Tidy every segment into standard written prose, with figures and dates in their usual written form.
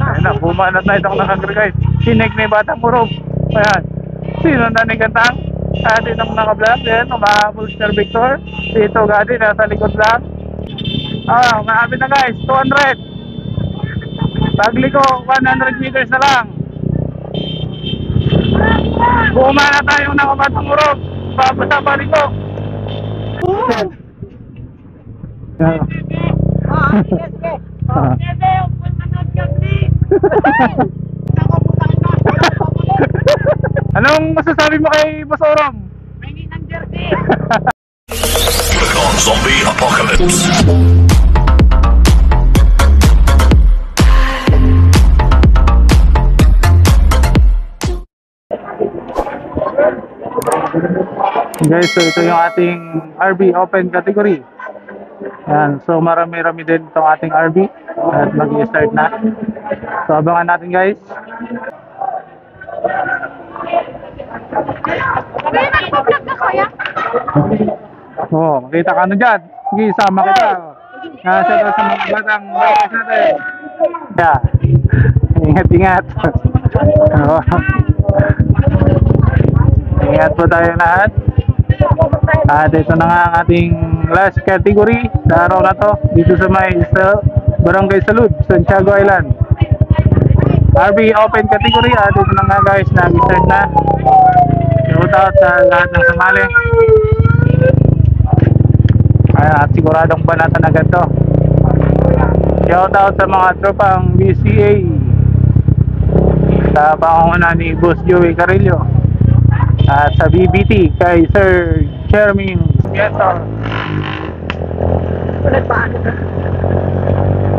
Ayan na, bumanat na itong nakagree guys. Sinig ni Batang Murog. Ayan. Sino na ni Gantang? At itong naka-vlog din, umahabol Sir Victor. Dito gadi, nasa likod lang. Umahabit na guys, 200. Pagliko, 100 meters na lang. Bumana tayong nakabatang Murog. Babasa paliko. Ayan. Sige, sige. Sige, yung manood kami. Anong masasabi mo kay Boss Orom? May ng jersey. Click on Zombie Apocalypse. Guys, so ito yung ating RB open category. Yan, so marami-rami din itong ating RB at mag-i-start na. So abangan natin guys. May nagpa-vlog ka kaya? Oh, makita ka na dyan. Sige, sama kita. Nasa daw sa mga batang batas natin. Yeah. Ingat-ingat. Oh. Ingat po tayo lahat. At ito na nga ang ating last category sa araw na to dito sa may Barangay Salud, Santiago Island. RB open category at ito na nga guys, nag-start na. Shout out sa lahat ng sumali. At siguradong banatan agad to. Shout out sa mga tropang BCA sa pangunguna ni Boss Joey Carillo. At sa BBT kay Sir Jeremy Gestor.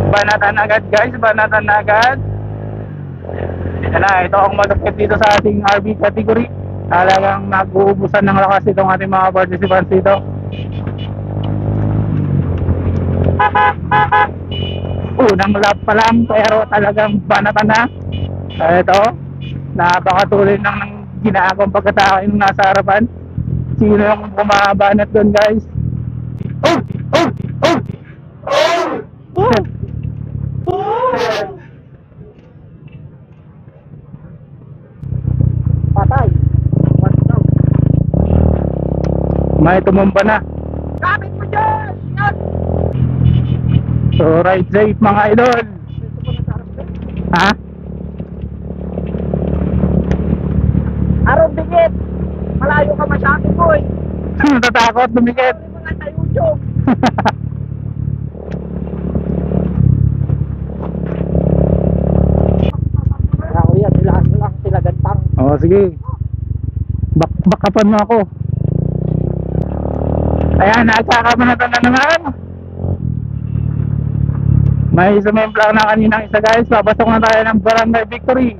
Banatan agad guys, banatan agad. Ito na, ito ang malupit dito sa ating RB category. Talagang nag-uubusan ng lakas itong ating mga participants dito. Unang lap pa lang pero talagang banatan na. Ito, napakatuloy ng ginagawang pagkatao yung nasa harapan. Sino yung bumabanat doon guys? Oh! Oh! Oh! Oh! Patay. May tumumba na. Gamit mo dyan! Ingat! So ride safe mga idol. Ha? Araw bigit! Malayo ka masyado, boy! Natatakot, dumikit. Ano mga sa YouTube? Kuya, silaan mo lang sila Gantang. Oo, sige. Bakapan mo ako. Ayan, nagkakabanatan na naman. May sumemplang na kaninang isa guys. Papasok na tayo ng Barangay Victory.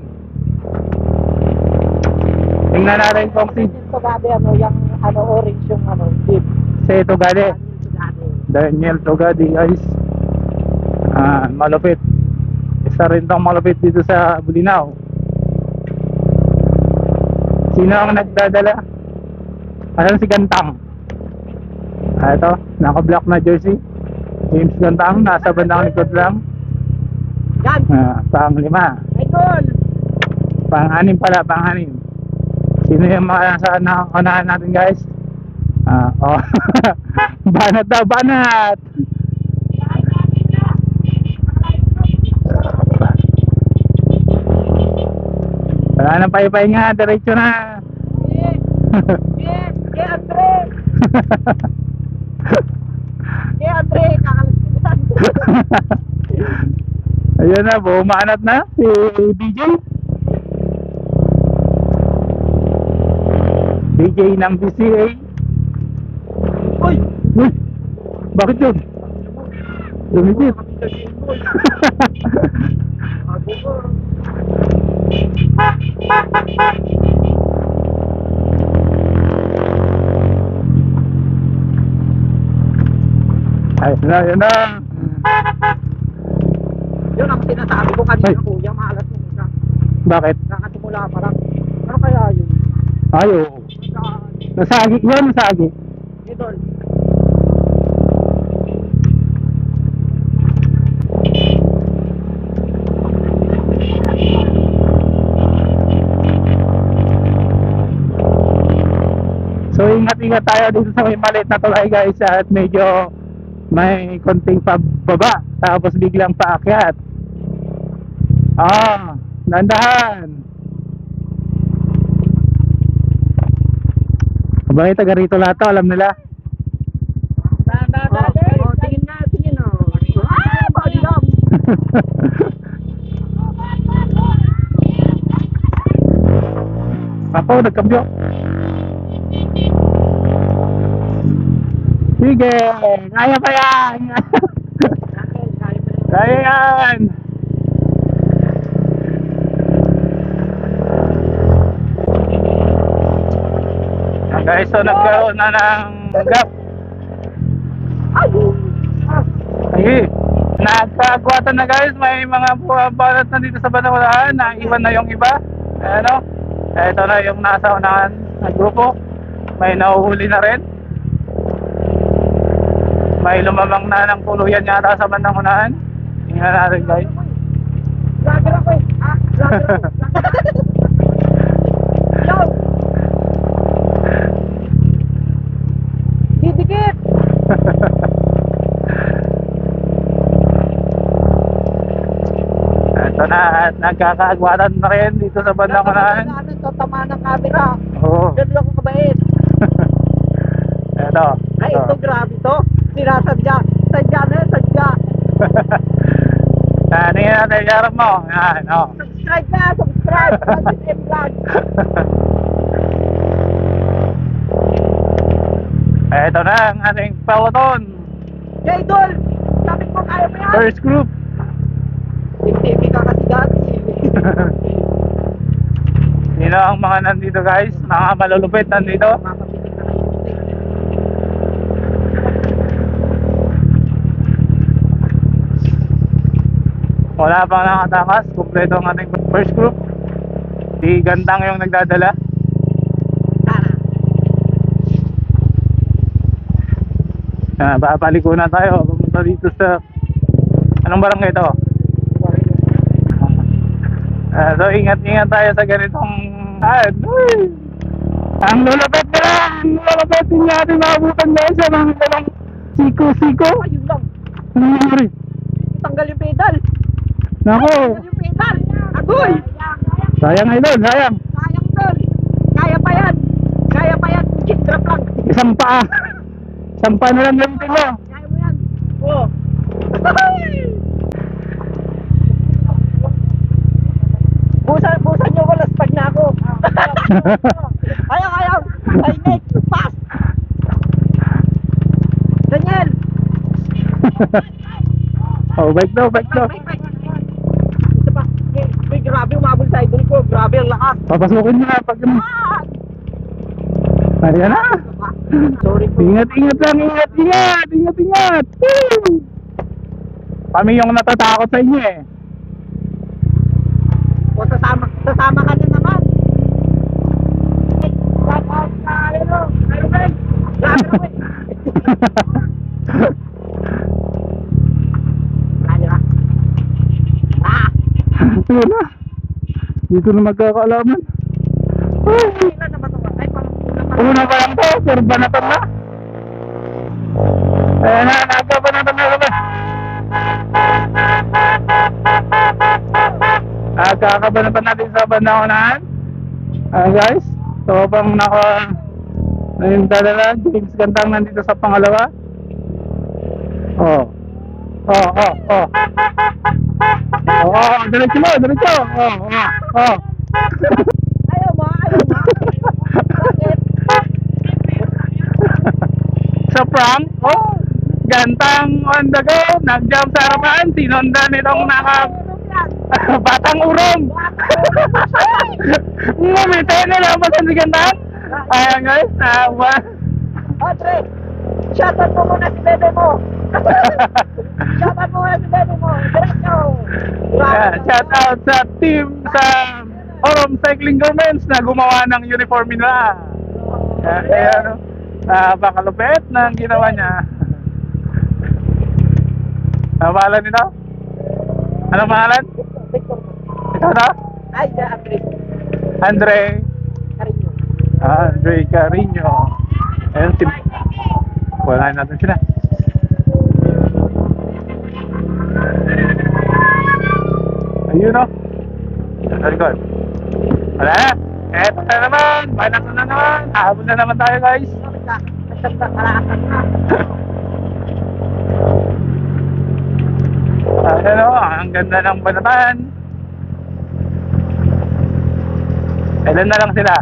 Tingnan natin kung si Ito gabi, ano, yung ano, orange yung ano, dip. Togade. Daniel Togade guys. Malupit. Isa rin tong malupit dito sa Bulinaw. Sino ang nagdadala? Asan si Gantang? Ito, naka-block na jersey. James Gantang, nasa bandang likod lang. Yan! Pang-5. Ay, goal! Pang-6 pala, pang-6. Sino yung mga nasa nakakanahan natin guys? Oh. Banat daw, banat! Wala nang paypay nga, diretso na. Andre! Andre, kakalasitan. Ayun na, bumanat na si DJ. DJ ng BCA. Uy! Uy! Bakit yun? Lumipit. Ayun na, ayun na. Yun ang sinasabi ko kanina, Ay. kuya, mahalas mo isa. Bakit? Nakasimula pa lang. Ano kaya yun? Ayo. Nasagi yun, nasagi. Idol. So ingat-ingat tayo dito sa may maliit na tulay guys, at medyo may konting pababa tapos biglang paakyat. Nandahan. Abang taga rito lahat to, alam nila. Tingin na, tingin o. Pagilom! Ako, nagkambyo. Sige, kaya pa yan. Kaya yan. Guys, so nagkaroon na ng gap. Ay, nagkagwatan na guys, may mga buwabalat na dito sa Banawalahan, naiwan na yung iba. Ano? Ito na yung nasa unahan na grupo. May nahuhuli na rin. May lumamang na ng tuluyan yata sa bandang unahan. Tingnan natin guys. Vlogger ako eh. Vlogger ako. Yo! Didikit! Ito na, at nagkakaagwatan na rin dito sa bandang unahan. Tama ng camera. Oo. Ganun ako kabait. Ito. Ay, ito grabe to. Sinasadya. Sadya na yun, sadya. Tingnan natin yung harap mo. Yan, oh. Subscribe na, subscribe. Positive vlog. Ito na ang ating peloton. Hey, Idol! Sabi ko, kaya mo yan. First group. TV ka kasi dati. Sino ang mga nandito guys? Mga malulupit nandito. Mapapitik na kayo. Wala pang nakatakas. Kompleto ang ating first group. Si Gandang yung nagdadala. Papaliko na tayo. Pumunta dito sa... Anong barangay ito? So ingat-ingat tayo sa ganitong... Ang lulupit nila! Ang lulupit din natin makabutan guys sa mga ganong siko-siko. Ayun lang. Ano nangyari? Tanggal yung pedal. Nako! Tanggal yung pedal. Agoy! Sayang idol, sayang. Sayang tol. Kaya pa yan. Kaya pa yan. Kitrap lang. Isang paa. Isang paa na lang gamitin mo. Kaya mo yan. Oo. Busan nyo ko, laspag na ako. Ayaw. Ay, Nick, pass. Daniel. Oh, bike daw. Ito pa. May grabe umabol sa idol ko. Grabe ang lakas. Papasukin mo na pag... Ayan na. Sorry po. Ingat lang, ingat. Woo! Kami yung natatakot sa inyo eh. O sasama ka din naman. Shout out sa Iron Man. Grabe naman. Ano ba? Ayan na. Dito na magkakaalaman. Ilan na ba ito? Ay, Una pa lang to, banatan na. Ayan na, nagkabanatan na naman. Kakabanatan natin sa bandang unahan. Guys, ito pang dadala, James Gandang nandito sa pangalawa. Diretso. ayaw mo. Bakit? Sa prank, Gantang on the go, nag-jump sa harapan, sinundan nitong batang urom. Ngumite nila pa si Gantang. Ayan guys, Andre, shoutout mo muna si bebe mo. Shoutout mo muna si bebe mo. Diretso. shout out sa team sa Orom Cycling Garments na gumawa ng uniform nila. Kaya napakalupit ng ginawa niya. Ano pangalan nito? Anong pangalan? Victor. Ito na? Ay, Andre. Andre Carino. Andre Carino. Ayun, wala natin sila. Ayun o. Sa likod. Wala na. Eto na naman. Banat na naman. Habol na naman tayo guys. Ayun o. Ang ganda ng banatan. Ilan na lang sila?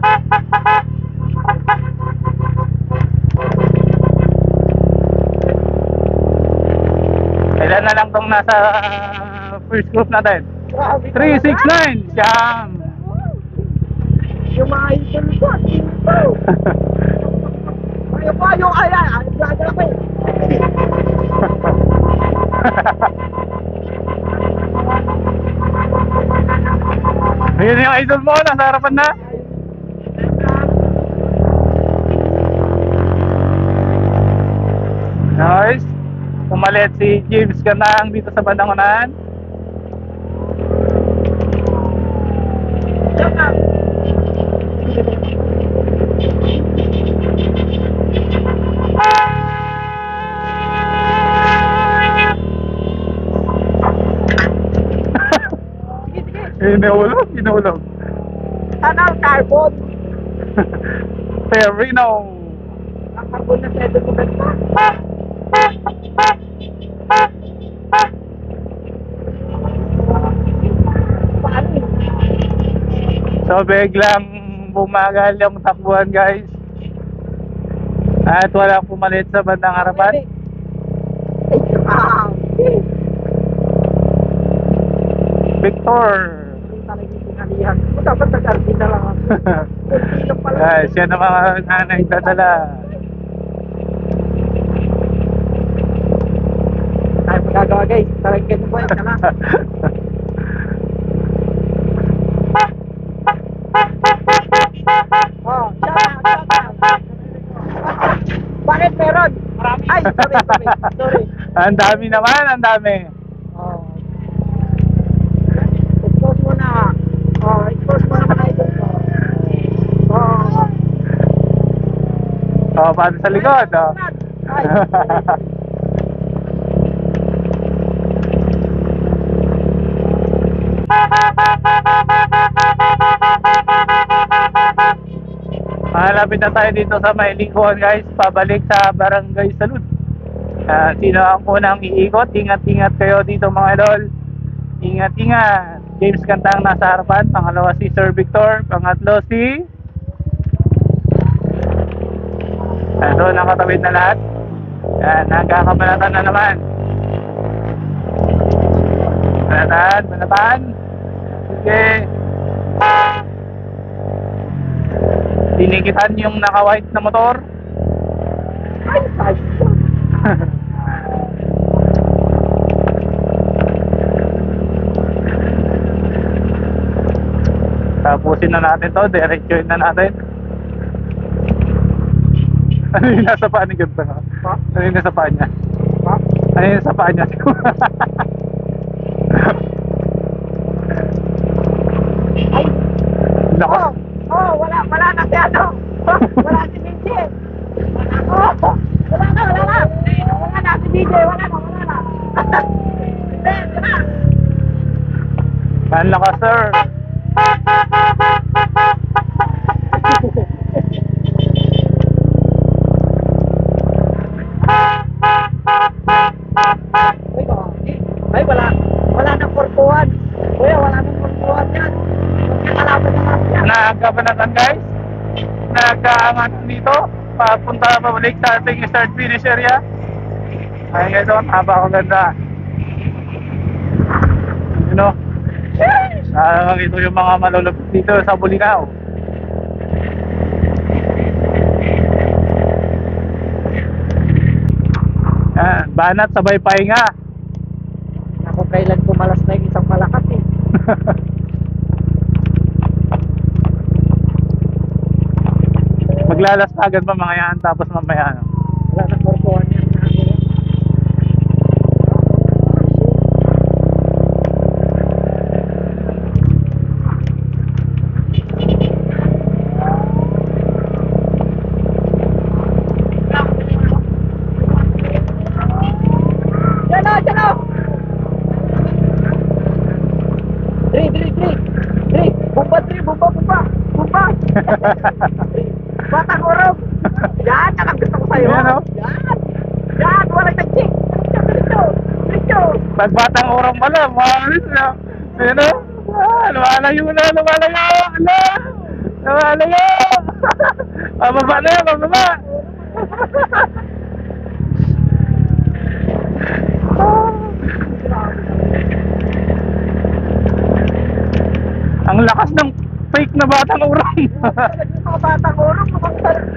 Ilan na lang tong nasa first group natin? 369! Siyam! Yung mga idol ko, yung pa, yung ayan, ang gagawin ko eh. Ayun yung idol mo, nasa harapan na. Nice. Pumalit si James Ganang dito sa bandang unahan. Inulog, inulog. Tanang carbon. Perino. Ang carbon na sa idol ko ganito. Paano yun? So biglang bumagal yung takbuhan guys. At wala pumalit sa bandang harapan. Victor. Dapat nag-arbi na lang ako. Siya na mga nanay dadala. Ay, magagawa guys. Talagang ganun po ka na. Oh, shout out. Bakit meron? Ay, sorry. Ang dami naman, ang dami. Oh. Expose mo na. Oh, expose mo na mga idol ko. Oh. Oh, paano sa likod? Oh. Ay. Malapit na tayo dito sa Mailingkuhan guys, pabalik sa Barangay Salud. Sino ang unang iikot? Ingat-ingat kayo dito mga idol. Ingat-ingat. James Kantang nasa harapan, pangalawa si Sir Victor, pangatlo si so nakatawid na lahat. Yan, nagkakabalatan na naman. Balatan. Okay. Dinikitan yung naka-white na motor. Ay. Tapusin na natin to, diretsuin na natin. Ano yung nasa paa ni Ganda nga? Ano yung nasa paa niya? Ano yung nasa paa niya? Ay. Lakas. Oh, wala na si ano. Wala si BJ. Oh, wala na. Wala na si BJ, wala na. Wala. Ang lakas sir. Ay, wala nang portuan. Kuya, wala nang portuan yan. Kalaban na lang yan. Nagkabanatan guys. Nagkaangan dito. Papunta pabalik sa ating start finish area. Ayun guys, oh, napakaganda. You know, ito yung mga malulupit dito sa Bulinaw. Yan, banat sabay pahinga. Ako kailan kumalas na yung isang malakas eh. Maglalastagan pa mga yan tapos mamaya ano. Wala nang portuan yan. Dre. Bumba, Dre. Bumba. Batang urong. Yan ang gusto ko sa'yo. Yan, oh. Yan, walang nag-check. Diretso. Pag batang urong pala, maalis na. Pero, lumalayo na. Lumalayo. Pababa na yan, pababa. Ang lakas ng fake na batang urong. Mga batang urong,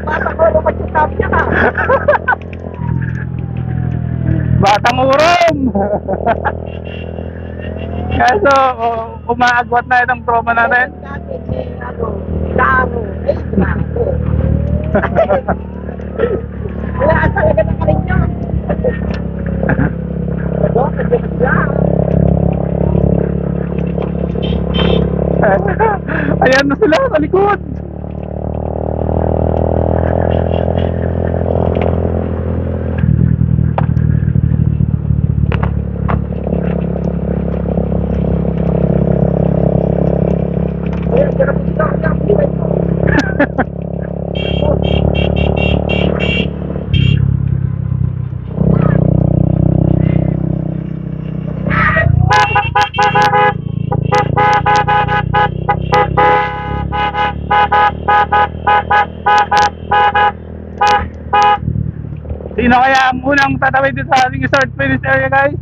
batang urong mag-check yan ah. Batang urong. Kaso, umaagwat na itong trauma natin. Damo. Wala talaga ng karinyo. Ayan na sila sa likod. Sino kaya ang unang tatawid dito sa ating start finish area, guys?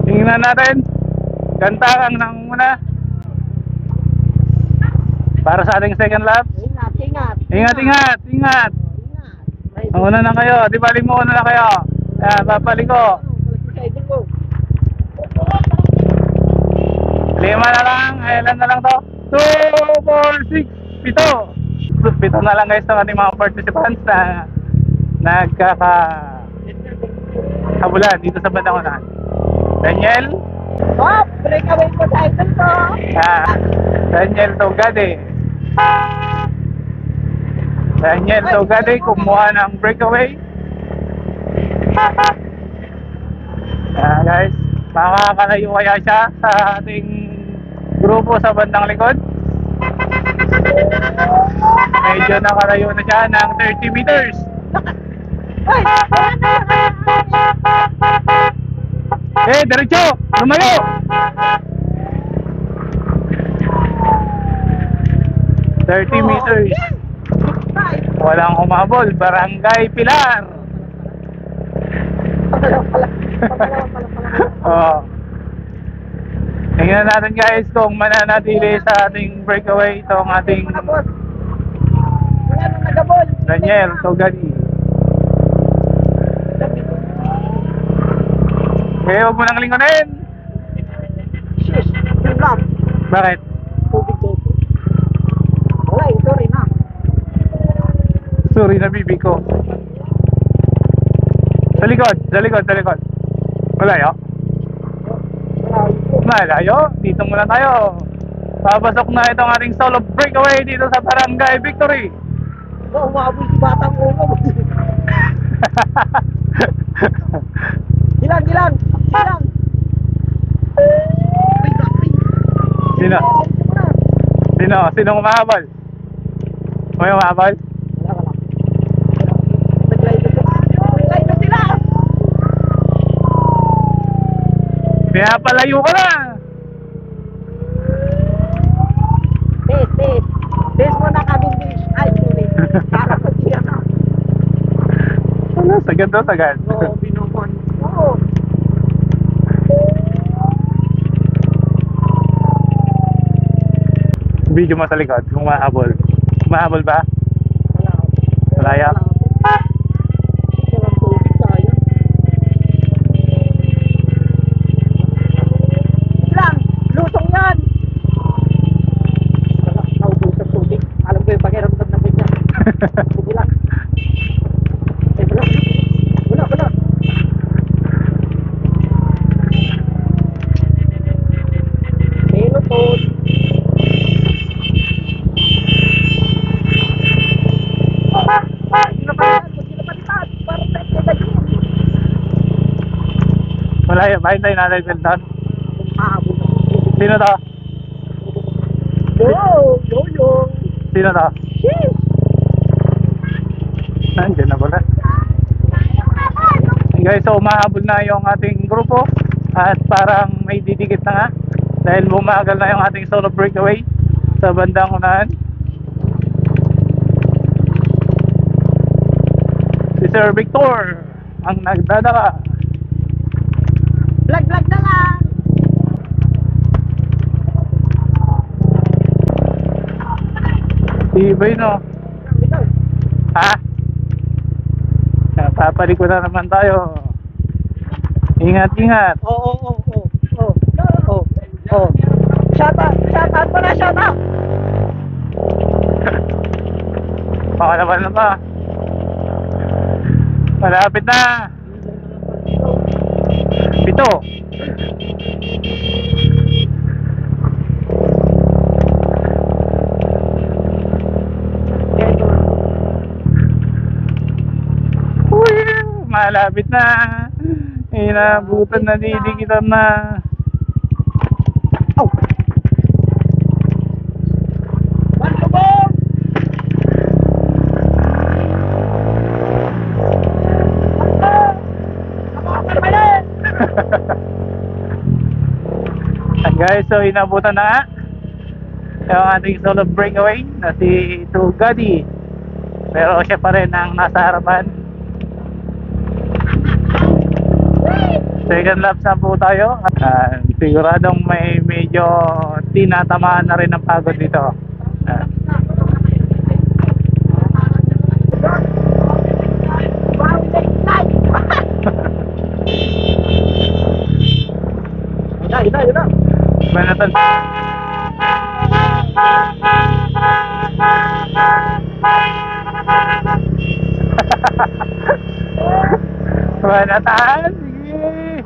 Tingnan natin. Gantarang nang muna. Para sa ating second lap. Ingat. Una na kayo. Di bali mo una na kayo. Papali ko. 5 na lang. Ilan na lang to? 2, 4, 6, 7. 7 na lang guys ng ating mga participants na nagkakahabulan dito sa bandang unahan. Daniel. Breakaway po sa idol ko. Daniel Togade kumuha ng breakaway. Guys, makakalayo kaya siya sa ating grupo sa bandang likod. Medyo nakalayo na siya ng 30 meters. Diretso! Lumayo! meters. Walang humabol. Barangay Pilar. Tingnan natin guys kung mananatili sa ating breakaway itong ating Daniel Togade. Okay, huwag mo nang lingunin. Bakit? Sorry na bibi ko. Sa likod. Malayo? Dito muna tayo. Papasok na itong ating solo breakaway dito sa Barangay Victory. Umabot si batang ulo. Gilang. Sino umahabol? May umahabol? Nag-live sila. Pinapalayo ka na. Test mo na kami. Ay, sorry. Para sa siya ka. Sagad. Oo, binumon. Oo. Video mo sa likod kung mahabol. Mahabol ba? Malaya. Lang, lusong yan. Naubos sa tubig. Alam ko yung pakiramdam ng ganyan. Sige lang. Wala. Pelotón. Malaya ba? Hintayin natin yung down. Sino to? Yo. Sino to? Sheesh. Nandiyan na pala. Guys, so umahabol na yung ating grupo at parang may didikit na nga dahil bumagal na yung ating solo breakaway sa bandang unahan. Si Sir Victor ang nagdadala. Vlog na lang. Tibay no? Ikaw. Ha? Papaliko na naman tayo. Ingat. Oo. Shout out mo na, shout out. Pakalaban na pa. Malapit na. 7. Uy, malapit na. Inabutan na, didikitan na. Oh. Bang! Guys, so inabutan na yung ating solo breakaway na si Tugadi, pero siya pa rin ang nasa harapan. Second lap na po tayo. Siguradong may medyo tinatamaan na rin ang pagod dito. Yun na. Banatan. Banatan. Sige.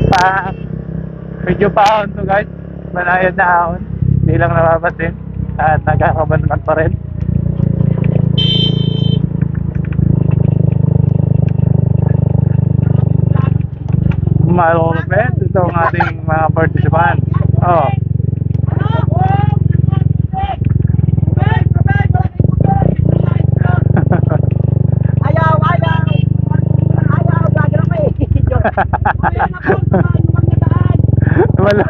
Kahit medyo paon to guys. Banayad na ahon. Hindi lang napapansin. At nagkakabanman pa rin. Malulupit ito ang ating mga participants. Oh. Ayaw, vlogger ako eh. Wala.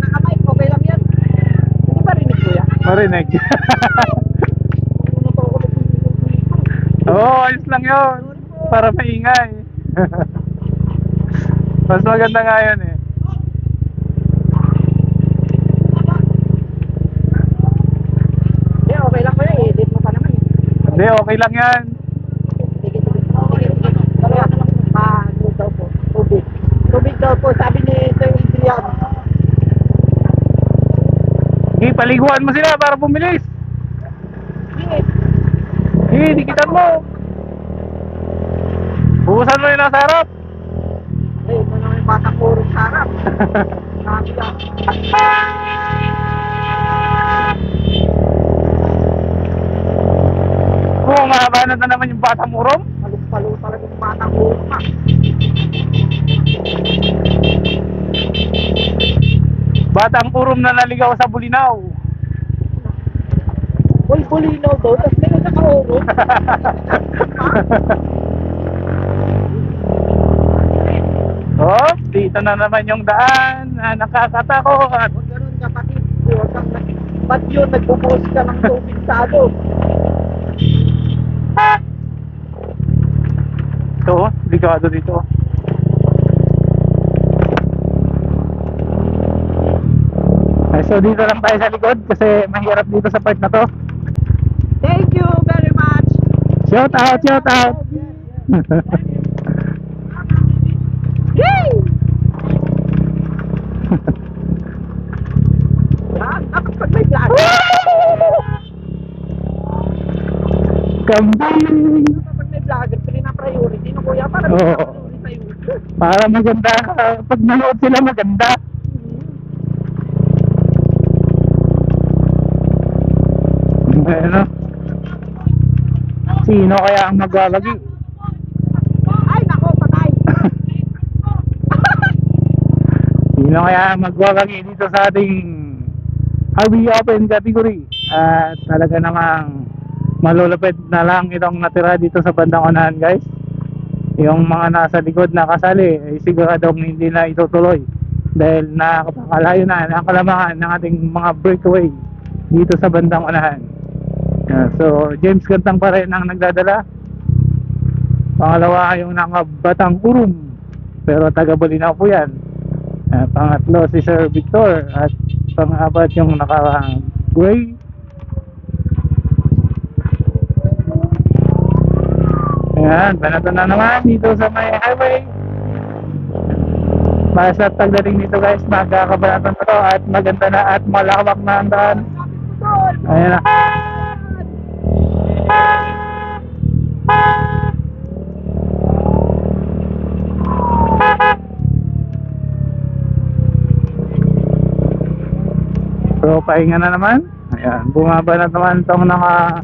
Nakamay, okay lang yan. Hindi ba rinig ko yan? Marinig. Oo, ayos lang yun. Para maingay. Mas maganda nga yun eh. Hindi, okay lang ko yan. Edit mo pa naman eh. Hindi, okay lang yan. Sige. Kaya ano daw po? Tubig daw po, sabi ni Sir Adrian. Okay, paliguan mo sila para bumilis. Sige. Dikitan mo. Buhusan mo yung nasa harap. Eh, ito naman yung batang kurong sa harap. Sabi yan. Oo, mahabanat na naman yung batang urong. Palupalo talaga yung batang kurong ha. Batang urom na naligaw sa bulinaw. Uy, bulinaw daw, tapos meron na kaurong. Oh, dito na naman yung daan na nakakatakot. Huwag ganun kapatid. Huwag kang ba't yun, nagbubuhos ka ng tubig sa ano? Ito, ligado dito. Ay, so dito lang tayo sa likod kasi mahirap dito sa part na to. Thank you very much. Shout out. Yay! Dapat pag may vlog. Kambing. Dapat may vlogger, pina-priority no kuya, para Oo. pina-priority sa'yo. Para maganda. Pag nanood sila maganda. Ano? Si Sino kaya ang magwawagi? Ay, nako, patay. Sino kaya ang magwawagi dito sa ating Hobby Open category? At talaga namang malulupit na lang itong natira dito sa bandang unahan, guys. Yung mga nasa likod na kasali ay siguradong hindi na itutuloy dahil nakakalayo na ang kalamangan ng ating mga breakaway dito sa bandang unahan. So James Gantang pa rin ang nagdadala. Pangalawa yung nakabatang Urum, pero taga Bolinao po yan. Pangatlo si Sir Victor. At pang-apat yung naka-gray. Ayan, banato na naman dito sa may highway. Basta pagdating dito, guys, magkakabanatan na to at maganda na at malawak na ang daan. Ayan na. So pahinga na naman. Ayan, bumaba na naman itong naka-block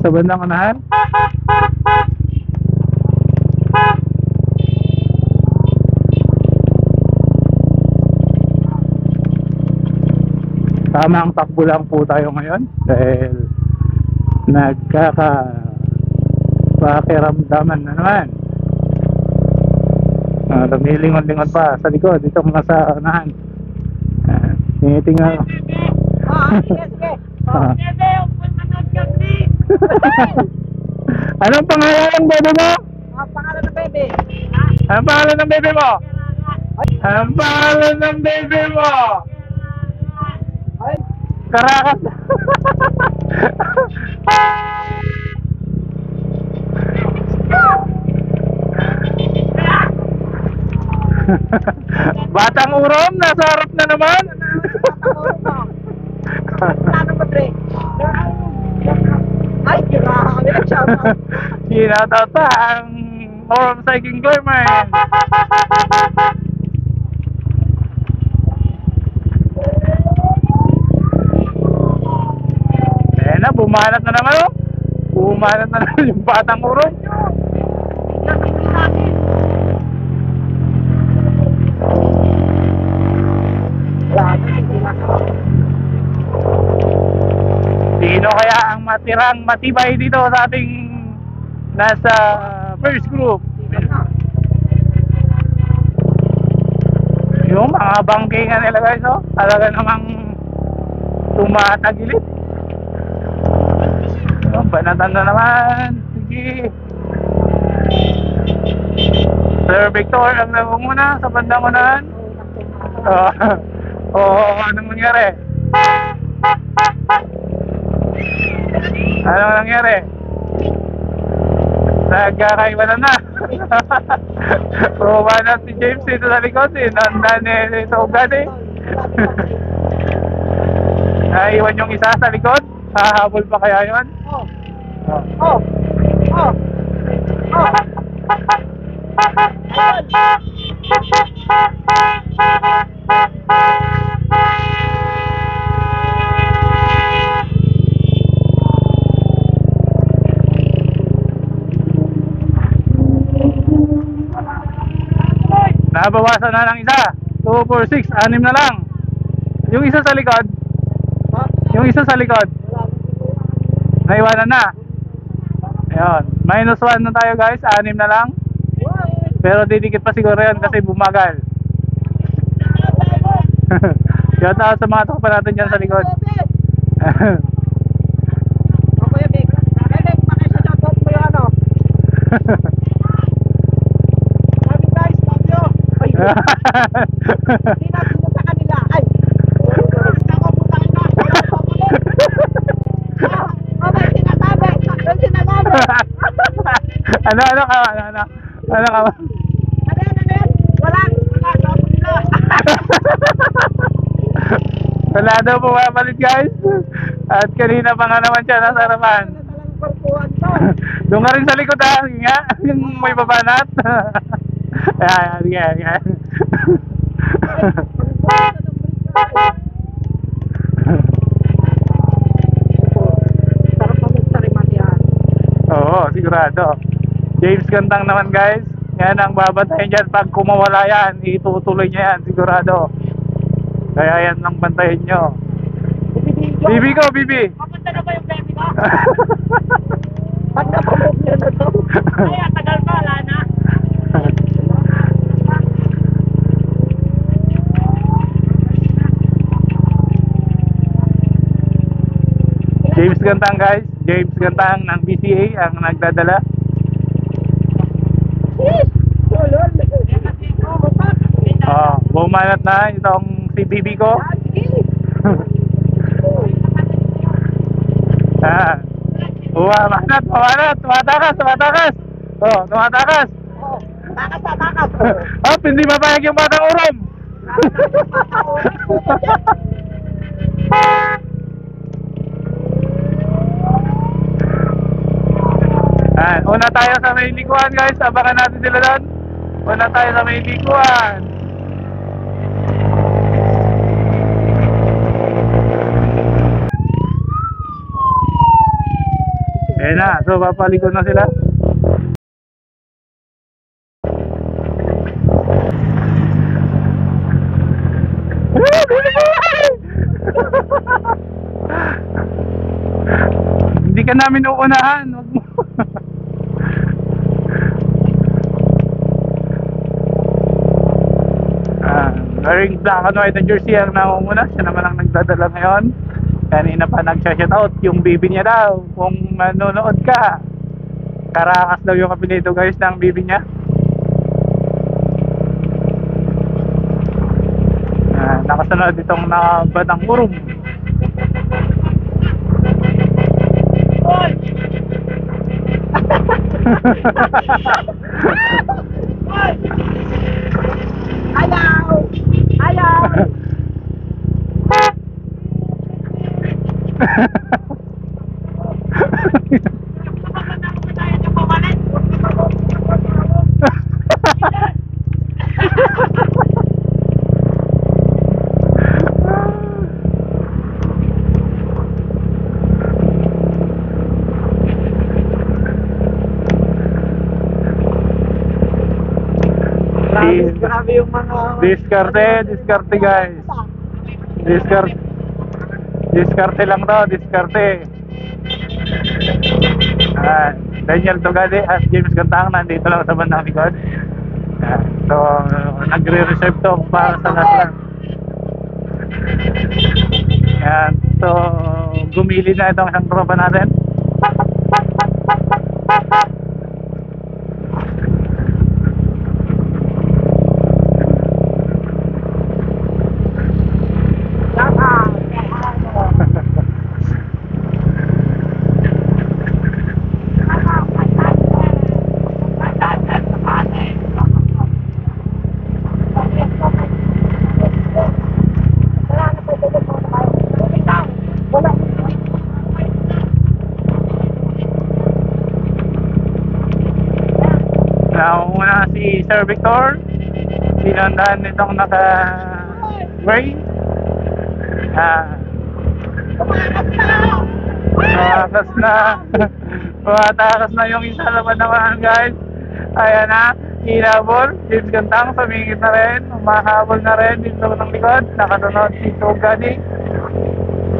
sa bandang unahan. Tamang takbo lang po tayo ngayon dahil pakiramdaman na naman. Lumilingon-lingon pa sa likod itong nasa unahan. Tinitingnan. Sige, sige. Anong pangalan ng bebe mo? Pangalan ng bebe. Anong pangalan ng bebe mo? Anong pangalan ng bebe mo? Ay, Karakas. Batang Urom, nasa harap na naman. ano ba, Dre? Ay, grabe na siya. Sinatata ang Urom Cycling Climber. Ayan na, bumanat na naman, oh. Bumanat na naman yung Batang Urom. Sino kaya ang matirang matibay dito sa ating nasa first group? Yung mga bangkingan nila, guys, oh. Talaga namang tumatagilid. Banatan na naman. Sige. Sir Victor ang nangunguna sa bandang unahan. Anong nangyari? Anong nangyari? Nagkakaibalan na. Bumanat si James dito sa likod. Nandan ito ugadi. Naiwan yung isa sa likod. Hahabol pa kaya yun? Nabawasan na lang isa. 2, 4, 6, 6 na lang. Yung isa sa likod. Yung isa sa likod. Naiwanan na. Ayun. -1 na tayo, guys. 6 na lang. Pero didikit pa siguro yan kasi bumagal. Shout out sa mga tropa natin dyan sa likod. Hindi natin sa kanila. Ay! May sinasabi! May sinasabi! Ano ka? Ano ka? Wala sila! Wala daw pumapalit, guys. At kanina pa nga naman siya nasa harapan. Doon ka rin sa likod, ha? Sige nga, yung may babanat. Ayan. Sarap magsarimata. sigurado. James Gantang naman guys, yan ang babantayan dyan. Pag kumawala yan, itutuloy niya yan sigurado. Kaya yan ang bantayan nyo. Bibi ko, Bibi. Papunta na ba yung baby ko? Pag napamove nyo na to. Ay, tagal pa, wala na. James Gantang guys, James Gantang ng BCA ang nagdadala. Bumanat na itong si Bibi ko. Bumanat, tumatakas. Oh, tumatakas. Takas. Hindi mapayag yung batang urom. Una tayo sa may likuan guys, abangan natin sila doon. Una tayo sa may likuan. Ayan na, so papalikod na sila. Hindi ka namin uunahan. Wag mo. Wearing black and white na jersey ang nangunguna. Siya naman ang nagdadala ngayon. Kanina pa nagsha-shoutout yung bibi niya daw. Kung manonood ka, Karakas daw yung kapilito guys ng bibi niya. Nakasunod itong Batang Urum. Ayaw! Grabe yung mga... Diskarte guys. Diskarte lang to, diskarte. Daniel Togade at James Gantang nandito lang sa bandang likod. So, nagre-reserve to para sa lahat. So, gumili na itong isang tropa natin. Una si Sir Victor, pinandahan nitong naka-gray. Tumatakas na yung isa laban naman guys. Ayan na, hinabol, James Gantang, sumingit na rin, umahabol na rin dito ng likod, nakasunod si Togadi.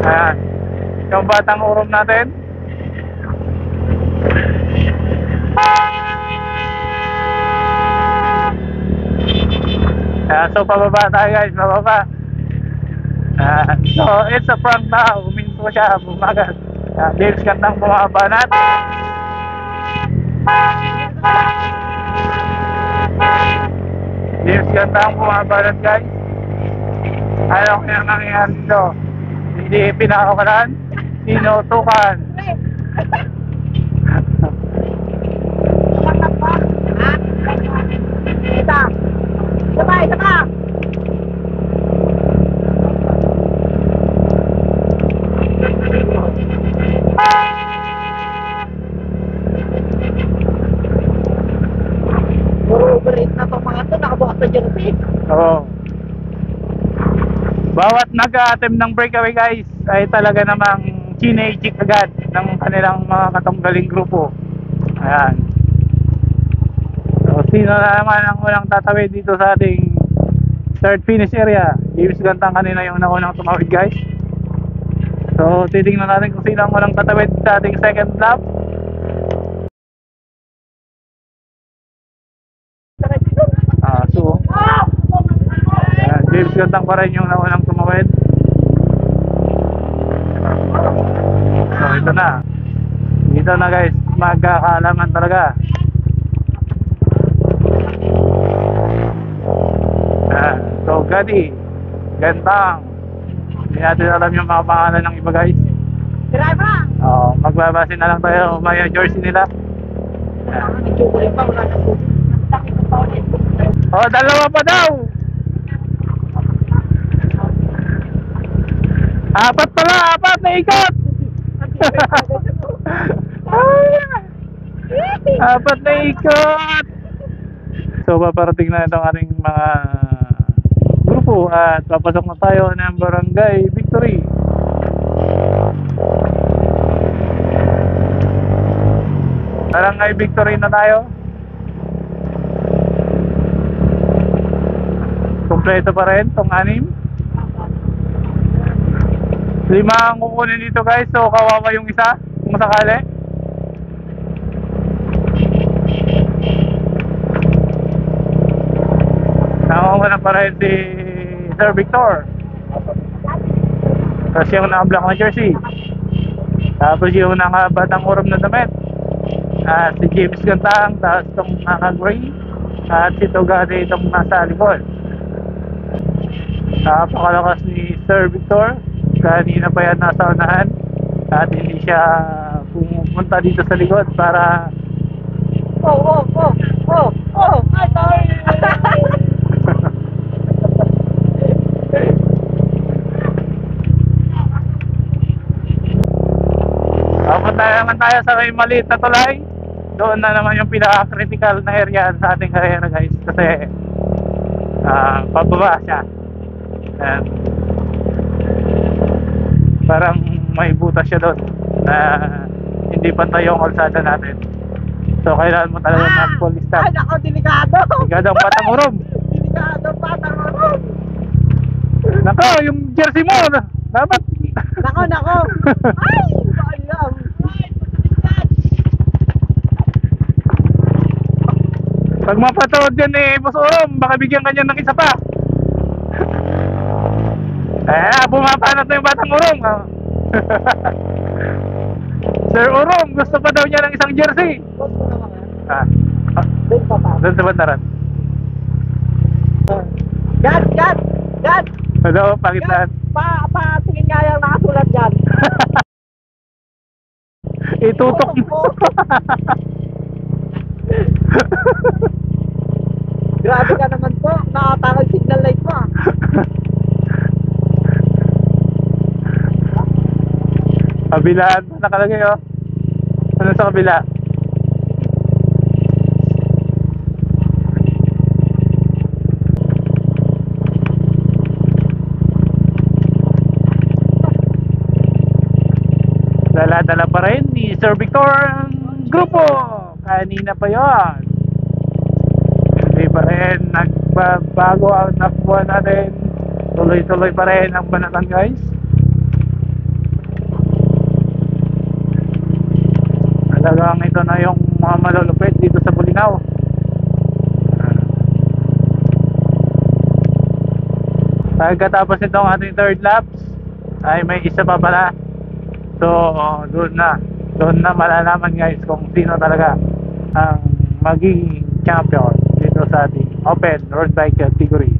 Ayan, yung Batang Urum natin. So pababa tayo guys, pababa. So it's a prank now, huminto siya, bumagat. James Gantang bumabanat. James Gantang bumabanat guys. Ano kaya nangyayari dito? Hindi pinakakalan, tinutukan. Sabay! Overrate na itong mga ito, nakabukas sa jersey. Oo. Bawat nag-attempt ng breakaway guys ay talaga namang chinejik agad ng kanilang mga katunggaling grupo. Ayan. So, sino na naman ang unang tatawid dito sa ating start finish area? James Gantang kanina yung naunang tumawid, guys. So, titingnan natin kung sino ang unang tatawid sa ating second lap. So, James Gantang pa rin yung naunang tumawid. So, ito na. Dito na, guys, magkakaalaman talaga. So, Gadi, Gantang. Hindi natin alam yung mga pangalan ng iba, guys. Magbabase na lang tayo may jersey nila. Dalawa pa daw. Apat na ikot. Apat na ikot. So, paparating na itong ating mga grupo at papasok na tayo ng Barangay Victory. Barangay Victory na tayo. Kompleto pa rin itong 6. 5 ang kukunin dito, guys. So, kawawa yung isa kung sakali. Nakawala pa rin si Sir Victor. Tapos yung naka-black na jersey. Tapos yung naka-batang urom na damit. At si James Gantang. Tapos itong naka-gray. At si Togade itong nasa likod. Napakalakas ni Sir Victor. Kanina pa yan nasa unahan. At hindi siya pumunta dito sa likod para... Punta naman tayo sa may maliit na tulay. Doon na naman yung pinaka-critical na area sa ating karera, guys. Kasi pababa siya. And parang may butas siya doon na hindi pantay yung kalsada natin. So kailangan mo talaga mag-full stop. Ay, nako, delikado. Delikado ang batang urom. Delikado ang batang urom. Nako, yung jersey mo dapat. Nako. Ay, sayang. Pag mapatood yan Boss Urom, baka bigyan ka niya ng isa pa. Bumapanat na yung batang Urom. Sir Urom, gusto pa daw niya ng isang jersey. Doon sa bandaran. God! Hello, pakitaan. Patingin nga yung nakasulat dyan. Itutok mo. Grabe ka naman po. Nakatanggal signal light mo. Kabilaan pa nakalagay, oh. Ano sa kabila? Dala-dala pa rin ni Sir Victor ang grupo. Kanina pa yon. Hindi pa rin nagbago ang takbuhan natin. Tuloy-tuloy pa rin ang banatan, guys. Talagang ito na yung mga malulupit dito sa Bulinaw. Pagkatapos nitong ating third laps ay may isa pa pala. So doon na malalaman, guys, kung sino talaga ang magiging champion dito sa ating open road bike category.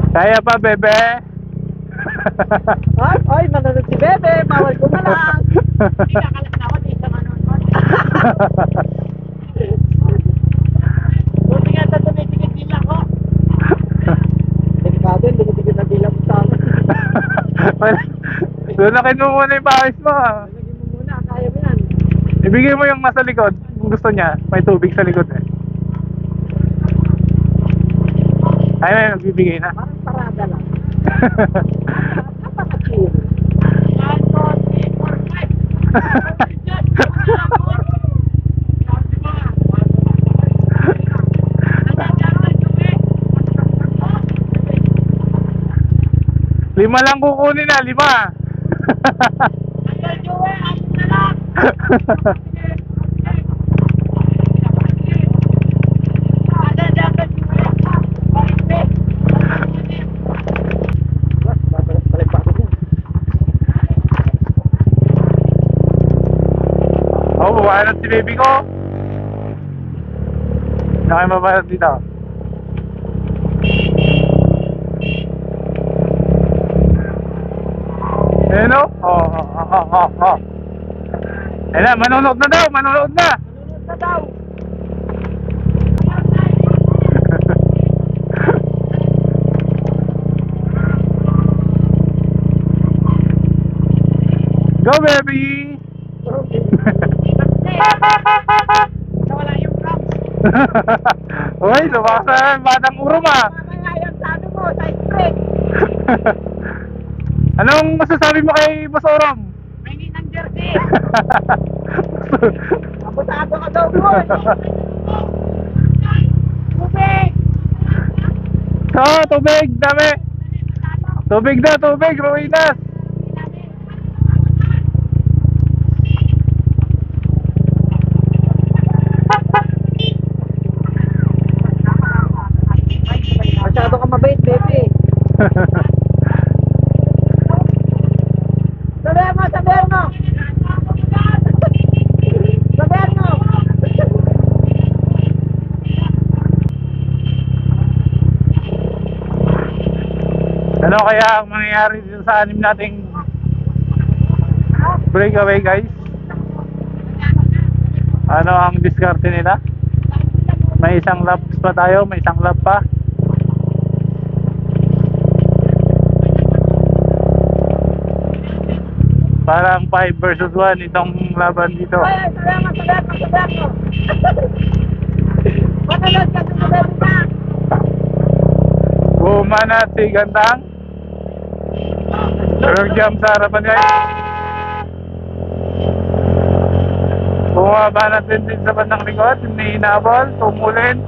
Kaya pa, bebe. Ay, nanonood si Bebe. Bawal ko na lang. Hindi nakalat na ako. Di sa manonood. Lunakin mo muna yung pawis mo. Lagyan mo muna, kaya mo yan. Ibigay mo yung nasa likod. Kung gusto niya, may tubig sa likod eh. Ay, nagbibigay na. Parang parada lang. Napaka-chill. Lima lang kukunin na, 5. Balik pa ako dyan. Oh, babae na si baby ko. Nakay mabalat dito. Ayun o. Oh. Ayun na, manonood na daw, manonood na. Nanonood na daw. Go baby! Nawala yung props. Uy, lumakas na yung batang urom ah. Mamaya yung sabi mo, side break. Anong masasabi mo kay Boss Orom? May ng jersey. Abusado ka daw, boy. Tubig. So, tubig, dami. Tubig na, tubig, Ruinas. Masyado ka mabait, baby. Sabihan mo, sabihan mo. Sabihan mo. Ano kaya ang mangyayari dito sa anim nating breakaway guys? Ano ang diskarte nila? May isang laps pa tayo, may isang lap pa. Parang 5 versus 1 itong laban dito. Ay, sabihan mo, sabihan mo, sabihan mo. Manonood ka sa baby na. Bumanat si Gantang. Third jump sa harapan guys. Bumabanat din sa bandang likod. Hindi hinabol, tumulin.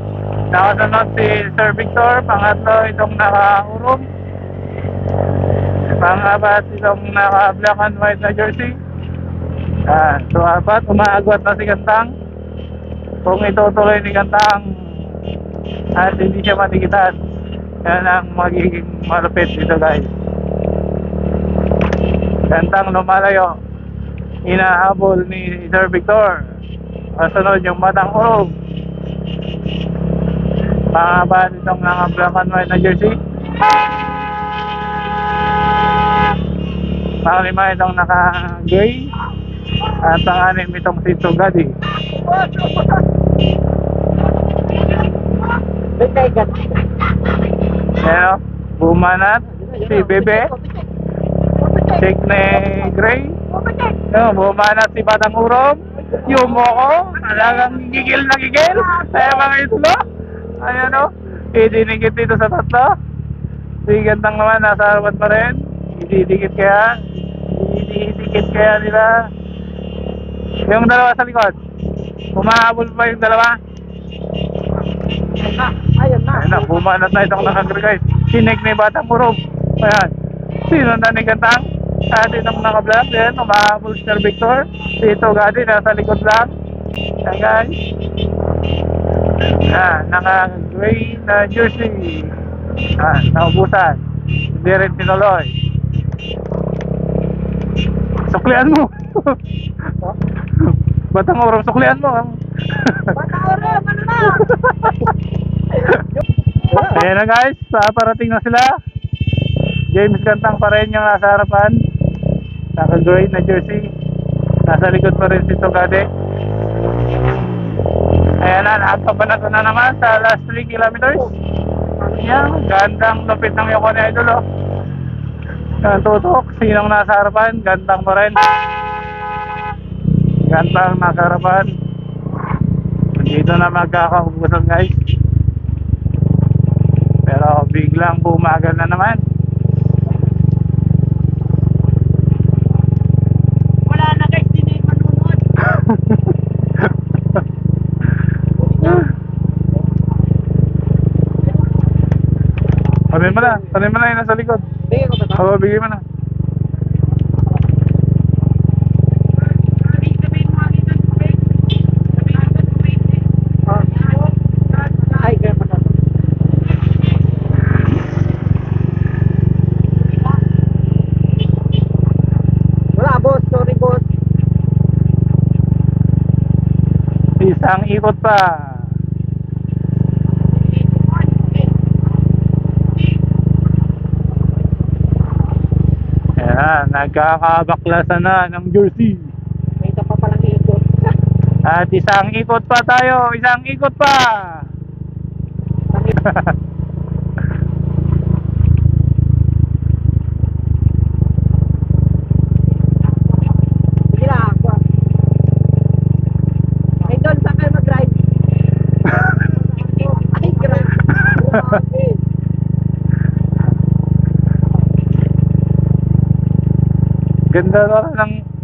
Nakasunod si Sir Victor. Pangatlo itong naka-urom. Pang-apat itong naka-black and white na jersey. So apat, umaagwat na si Gantang. Kung itutuloy ni Gantang at hindi siya matikitan, yan ang magiging malupit dito guys. Gantang lumalayo, inahabol ni Sir Victor. Kasunod yung batang urog. Pang-apat itong naka-black and white na jersey. Pang-lima itong naka-gray. At pang-anim itong si Tugadi. Bigaygan. Ayan o, bumanat si Bebe. Shake ni Gray. Ayan, bumanat si Batang Urom. Yumo ko, talagang gigil na gigil. Ayan mga itulo. Ayan o, idinigit dito sa tatlo. Si Gantang naman nasa harapan pa rin. Ididikit kaya nila. Yung dalawa sa likod, humahabol pa yung dalawa. Ayun na. Ayun na, bumanat na itong naka-gray guys. Sinig ni Batang Urom. Ayan, sino na ni Gantang? At itong naka-black din, humahabol si Sir Victor. Si Tugadi nasa likod lang. Ayan guys. Ayan, naka-gray na jersey. Ayan, naubusan. Hindi rin tinuloy. Suklian mo. Batang Urom, suklian mo. Batang Urom, ano na? Ayan na guys, parating na sila. James Gantang pa rin yung nasa harapan. Naka-gray na jersey. Nasa likod pa rin si Tugade. Ayan na, nakapabanato na naman sa last 3 kilometers. Ayan, gandang lupit ng Yoko ni Idol oh. Yan, tutok. Sinong nasa harapan? Gantang pa rin. Gantang nasa harapan. Dito na magkakaubusan guys. Pero biglang bumagal na naman. Wala na guys, di na yung manunod. Panin mo na yung nasa likod. Bigyan ko ba ito? Oo, bigay mo na. Ay, kaya pa na. Wala boss, sorry boss. Isang ikot pa. Ayan, nagkakabaklasan na ng jersey. May isa pa palang ikot. At isang ikot pa tayo. Isang ikot pa. Sige lang ako. Ay, doon saan kayo mag-ride? Ay, grabe. Grabe.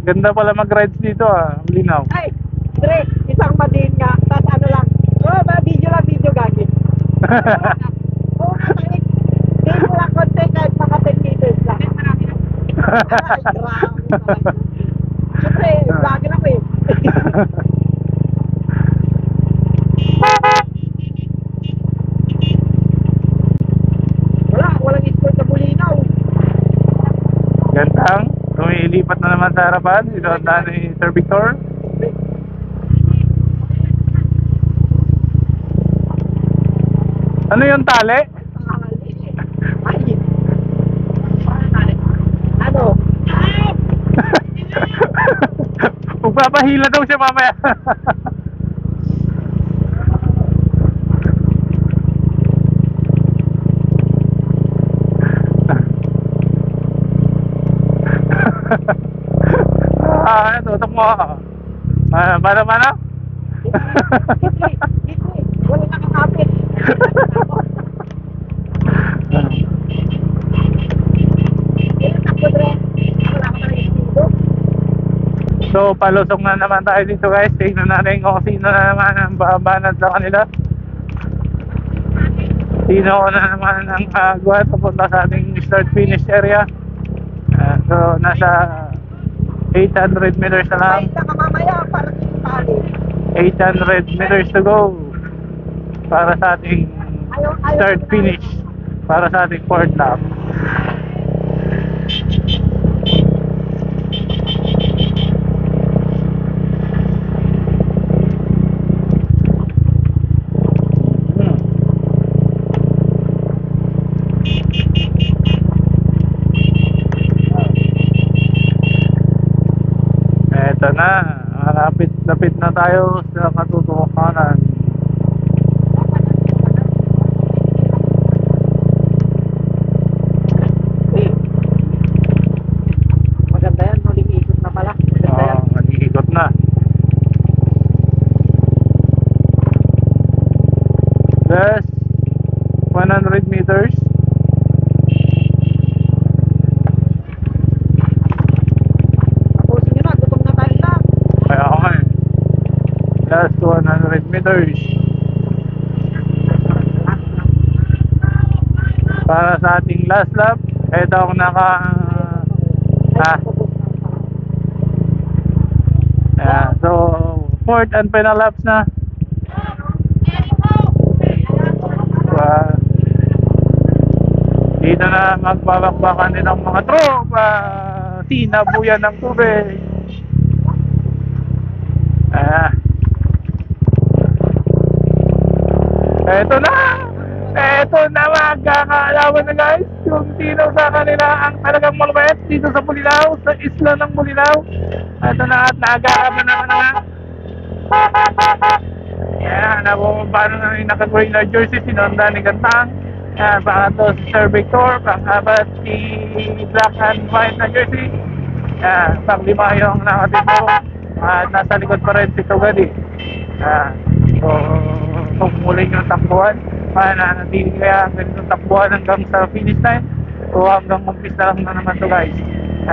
Ganda pala mag-rides dito ah. Linaw. Ay, Dre, isang madin nga. Tapos ano lang. Oh, ba, video gagi. Oo, matalik. Video lang konti kahit mga 10 meters lang. Ay, grabe. Siyempre, vlogger ako eh. Walang escort sa Bulinaw. Gantang. Lumilipat na naman sa harapan. Ito ang ni Sir Victor. Ano yung tali? Ay. Ano? Magpapahila daw siya mamaya. Tutok mo. Mana? Dito eh. Wala nakakapit. Ilan takbo, Dre? Wala ka talaga dito. So, palusok na naman tayo dito guys. Tingnan natin kung sino na naman ang babanat sa kanila. Sino na naman ang agwat papunta sa ating start-finish area. So, nasa 800 meters na lang. May isa ka mamaya para dito tali. 800 meters to go para sa ating start-finish. Para sa ating fourth lap. Eto na, lapit na tayo sa katutukanan. Maganda yan, huling ikot na pala. Maganda yan. Nag-iikot na. Last 100 meters. Tapusin nyo na, gutom na tayo na. Kaya ako nga eh. Last 100 meters. Para sa ating last lap. Ito ang so, fourth and final laps na. Dito na magbabakbakan din ang mga tropa. Sinabuyan ng tubig. Eto na magkakaalaman na guys kung sino sa kanila ang talagang malupit dito sa Bulinaw, sa isla ng Bulinaw. Eto na at nagkakaban naman na. Yan, paano na yung naka-green na jersey, sinundan ni Gantang. Pangatlo si Sir Victor, pang-apat si Black and White na jersey. Pang-lima yung nakatito at nasa likod pa rin si Tugadi. So kung muling yung takbuhan, nanatili kaya ganitong takbuhan hanggang sa finish line o hanggang umpis na lang na naman to guys.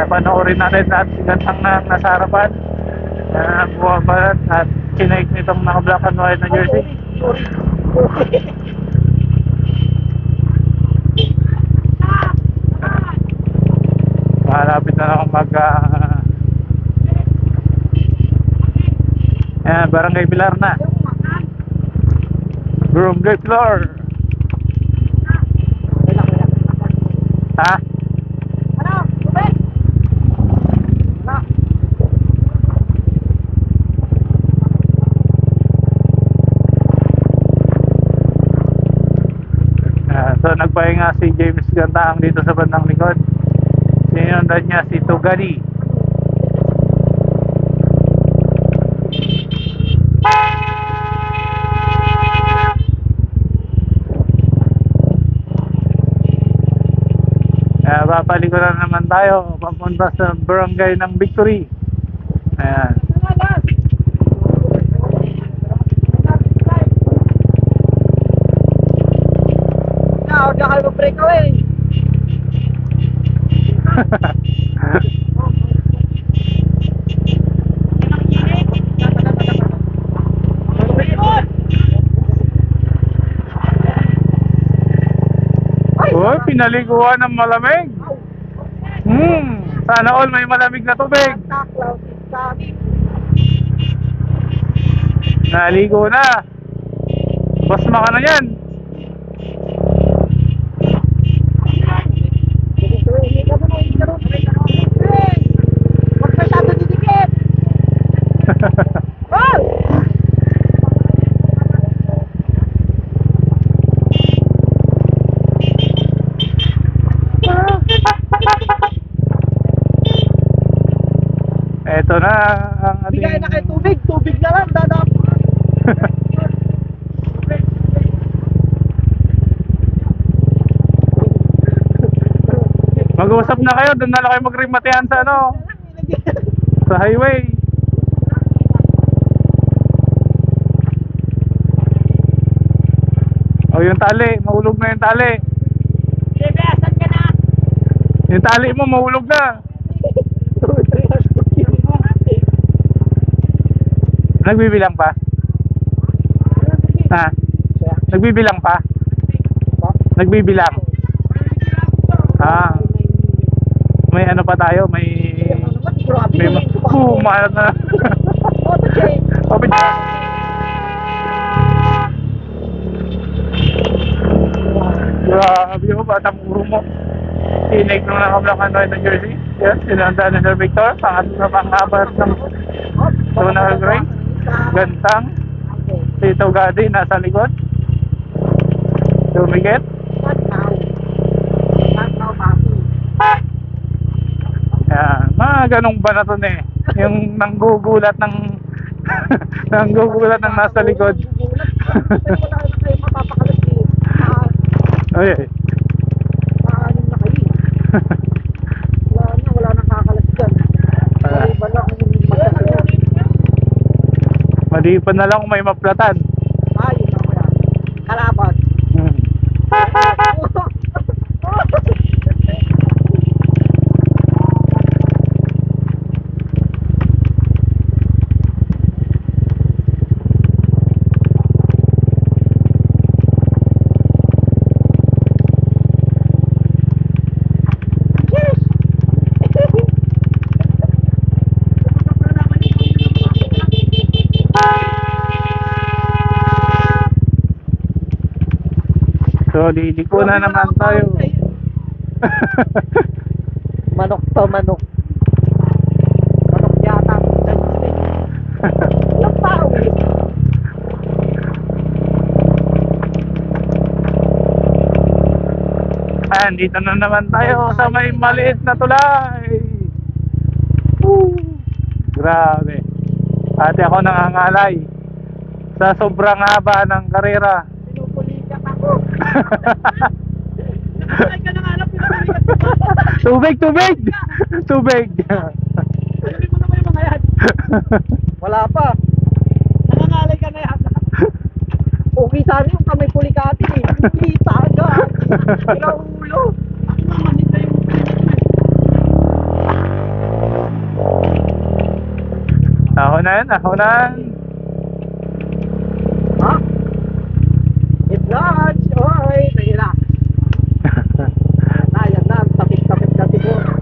Panoorin natin at si Gantang na nasa harapan buwabalat at sinake nitong naka black and white na jersey. Malapit na lang mag Barangay Pilar na. Barangay Pilar. Ha? Ano? Tubig? Ano? So nagpahinga si James Gantang dito sa bandang likod. Sinundan niya si Tugadi. Papaliko na naman tayo papunta sa barangay ng Victory. Ayan. Diyan kayo mag-breakaway. Oh, pinaliguan ng malamig. Sana all may malamig na tubig. Naligo na. Basma ka na yan. Huwag masyado didikit. Eto na ang ating... Bigay na kayo tubig. Tubig na lang. Dadap. Mag-uusap na kayo. Doon na lang kayo magrimatehan sa ano, sa highway. O yung tali. Mahulog na yung tali. Siyempre, asan ka na? Yung tali mo mahulog na. Nagbibilang pa? Ha? Nagbibilang pa? Nagbibilang? May ano pa tayo? May mahal na. Grabe yung batang uro mo. Sinake nung naka-black and white na jersey. Yan, sinundan ni Sir Victor. Pangatlo na pang-apat ng Donald Gray. Gantang. Si Tugadi nasa likod. Dumikit. Yan, mga ganong banaton eh. Yung nanggugulat ng nanggugulat ng nasa likod. Ay. Wala nang kakalas dyan. Maliban na lang kung may maplatan. Yun na wala. Kalaban. So, liliko na naman tayo. Manok to, manok. Manok yata. Yung tao eh. Dito na naman tayo sa may maliit na tulay. Grabe. Ate ako nangangalay sa sobrang haba ng karera. Pinupulikat ako. Ay ka na nga lang, pinapalikat ko pa. Tubig, tubig! Tubig! Sabi mo naman yung mga yan. Wala pa. Nangangalay ka na yan. Okay sana yung kamay pulikati eh. Kita agad. Ilang ulo. Ako naman, hindi yung Ahonan, ahonan! ha? It's lunch. Oy, relax. Yan na. Tapik-tapik na siguro.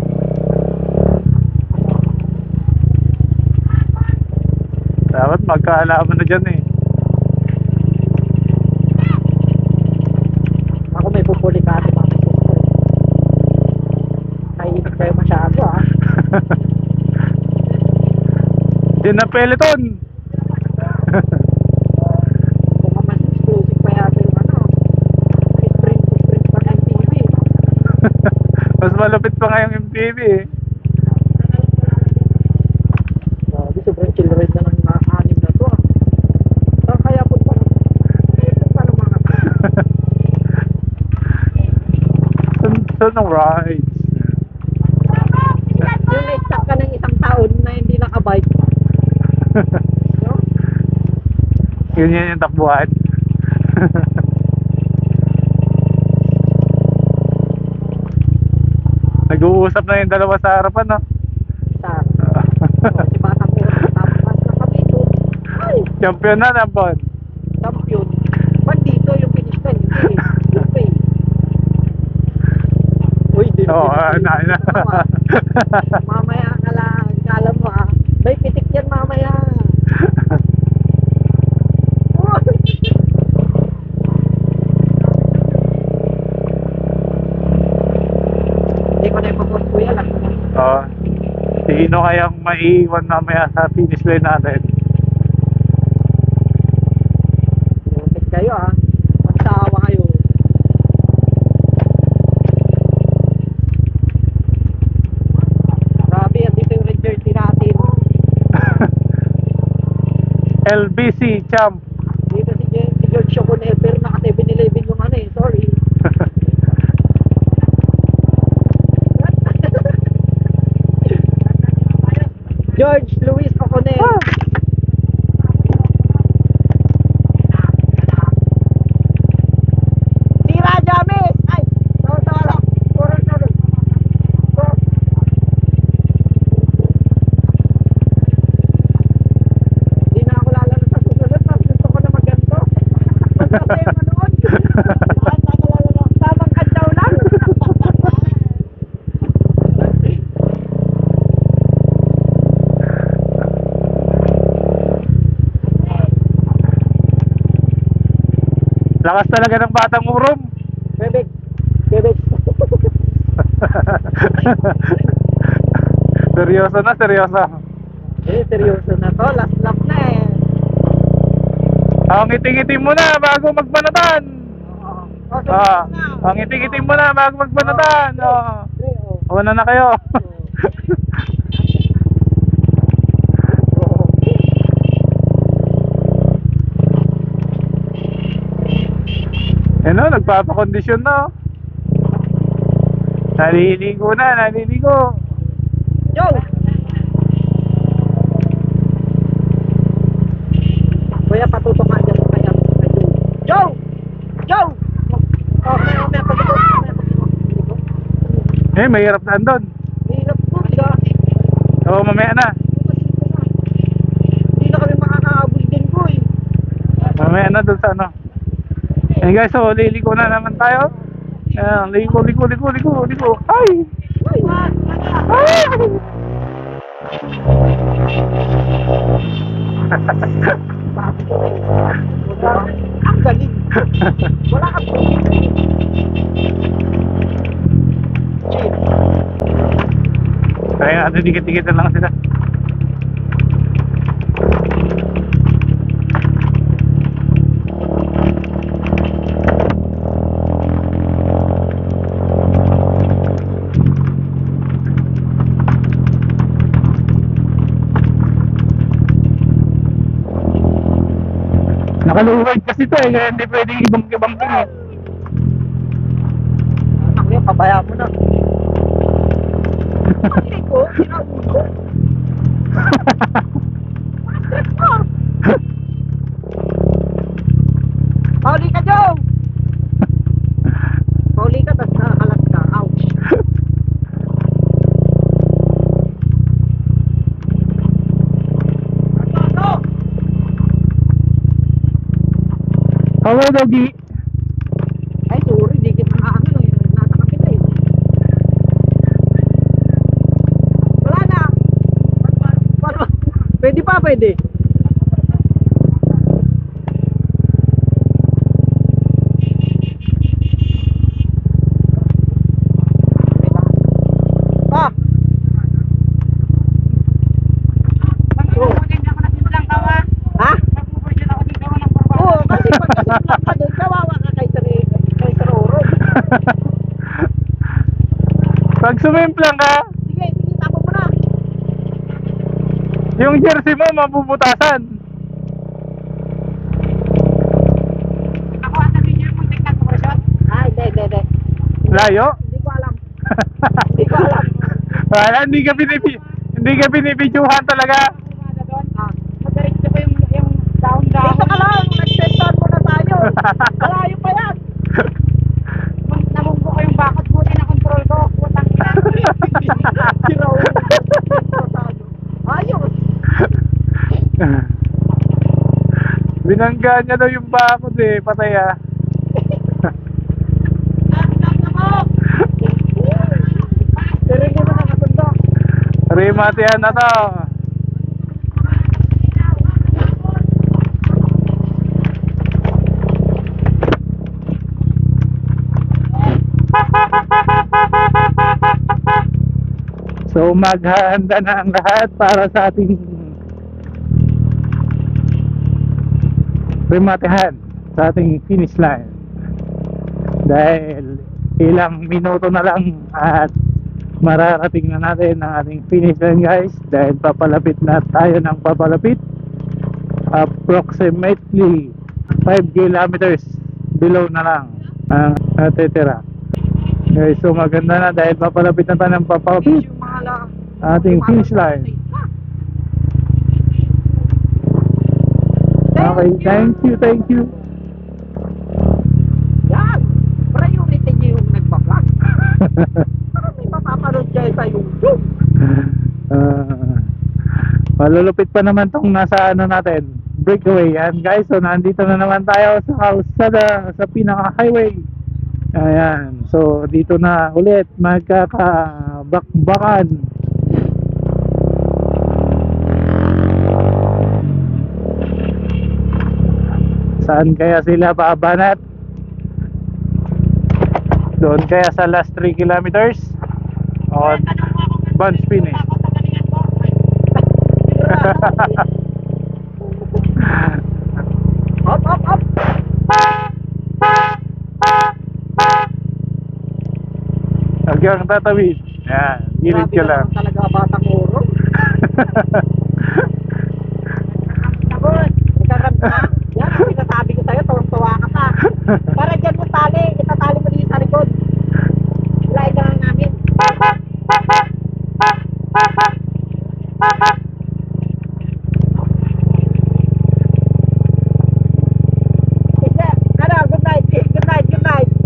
Dapat magkaalaman na dyan eh. Ako may pupulikati pa. Naiinit kayo masyado ah. Din na Peloton! Kung mas exclusive pa yata yung ano. Sprint pa ng TV. Mas malupit pa nga yung MTV eh. Grabe, sobrang chill ride na ng mga anim na to ah. Saan kaya punta? Paano mga Saan ang rides? yung na-stuck ka ng isang taon na hindi nakabike. No? Yun yung takbuhan. Nag-uusap na yung dalawa sa harapan, no? Sa si Batang Ura, tapos na kami ito. Ay, Champion na, Lampon. champion. Ba't dito yung finish ka? Hindi. Okay. Uy, din. Oo, na. Mamaya ka lang. Kala mo ah. May pitik yan mamaya. Hindi ko na ipapost ko yan. Oo. Sino kayang maiiwan mamaya sa finish line natin? Butik kayo ah. Magsawa kayo. Grabe, andito yung red jersey natin. LBC champ. Dito si George Shokunever, naka 7-Eleven yung ano eh, sorry. George Luis Oconer. Tira James! Ay! Tawa-tawa. Sorry. Hindi na ako lalaro sa susunod. Mas gusto ko na magganto. Mas kasi yung manood. Lahat na ako lalaro. Tamang kadyaw lang. Lakas talaga ng batang urom. Bebek. Seryoso na, seryoso. Seryoso na to. Last lap na eh. Ang ngiti-ngiti mo na bago magbanatan. Ang ngiti-ngiti mo na bago magbanatan. Una na kayo. Ano, nagpapakondisyon na. Naliligo na, naliligo. Yo! Kuya, patutok nga dyan mo kaya. Joe! Joe! May pagkakot. Eh, mahirap na andon. Hirap po, diba? Oo, mamaya na. Hindi na kami makakaabol din ko eh. Mamaya na dun sa ano. And guys, so liliko na naman tayo. Ayan, liko. Ay! Ay! Ang galing. Wala ka po. Kaya natin dikit-dikit na lang sila. Nakaluwag kasi ito eh, kaya hindi pwedeng ibang-ibang eh. Pabayaan mo na. Hindi ko, sinaulo. Stress mo. Pauli ka, Joe! Pauli ka, tapos nakakalas ka. Ouch. Hello, doggy. Ay, sorry, di kita maano eh. Nasa kapila eh. Wala na. Pwede pa, pwede. Pa. Ha? Oo, kasi pag nasimulan ka doon, kawawa ka kay Sir Oro. Pag sumimplang ka, Sige, sige, tapo mo na. yung jersey mo mabubutasan. Ay, hindi. Layo. Hindi ko alam. Hindi ko alam. Wala, hindi ka binibidyohan talaga. Ah. Dito ka lang, nag-sensor muna tayo. Malayo pa yan. Namunggo ko yung bakod, buti na control ko. Putang ina. Si Raul. Ayos. Binangga niya daw yung bakod eh, patay ah. Pero hindi mo nakasundo. Rimatihan na to. So maghahanda na ang lahat para sa ating rimatihan sa ating finish line. Dahil ilang minuto na lang at mararating na natin ang ating finish line, guys. Dahil papalapit na tayo ng papalapit. Approximately 5 kilometers below na lang ang natitira. Guys, so maganda na dahil papalapit na tayo ng papalapit Yung mga lang. ating finish line. Okay, thank you. Yan. Priority niyo yung nagpa-vlog. Para may mapapanood kayo sa YouTube. Malulupit pa naman tong nasa ano natin, breakaway. Yan guys, so nandito na naman tayo sa kalsada, sa pinaka-highway. Ayan, so dito na ulit magkakabakbakan. Saan kaya sila babanat? Doon kaya sa last 3 kilometers? O Bonds finish? Up. Hanggang tatawid. Yan, gilid ka lang. Talaga batang oro. Sabon, ikarap na. Yan, ang sinasabi ko sa'yo, tuwang-tuwa ka pa. Para dyan mo tali, itatali mo din sa likod. Ilay ka lang namin.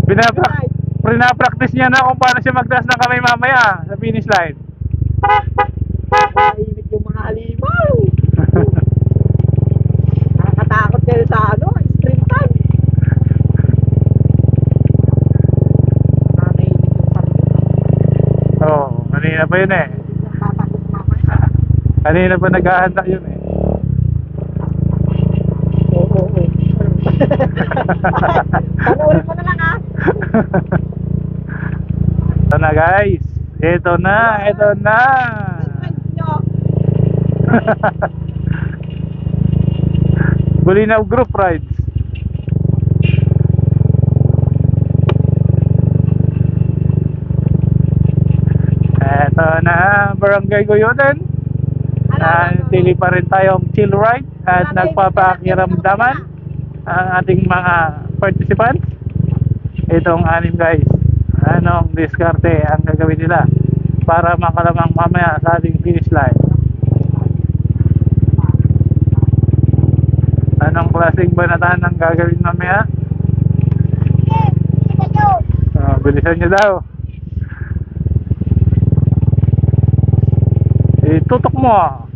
Good night. Pinapractice niya na kung paano siya magtaas ng kamay mamaya sa finish line. Mainit yung mga halimaw. Nakakatakot kayo sa sprint time. Nakakainit yung sarili. Oo, kanina pa yun eh. Tatakot mamaya. Kanina pa naghahanda yun eh. Oo. Panoorin mo na lang ha. Ito na guys. Ito na. Bulinaw group rides. Ito na Barangay Goyoten. Tili pa rin tayong chill ride at nagpapakiramdaman ang ating mga participants. Itong anim guys. anong diskarte ang gagawin nila para makalamang mamaya sa ating finish line. Anong klaseng banatan ang gagawin mamaya? Bilisan nyo daw. Tutok mo.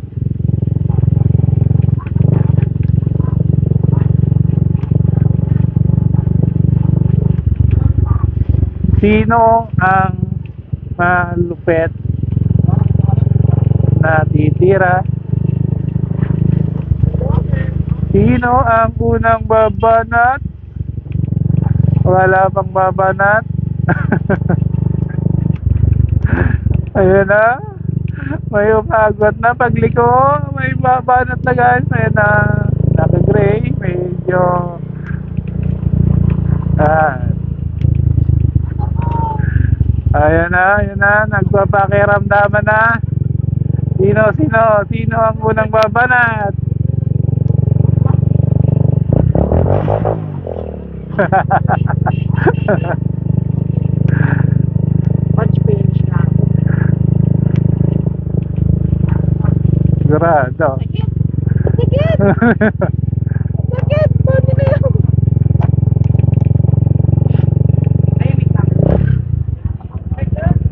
Sino ang malupet na titira? Sino ang unang babanat? Wala pang babanat. Ayun na. May umagot na pagliko. May babanat na guys. Ayun na. Naka-gray. Medyo ayan na. Nagpapakiramdaman na. Sino ang unang babanat? Watch page na. Sigurado. Sakit! Sakit! Pwede na yun.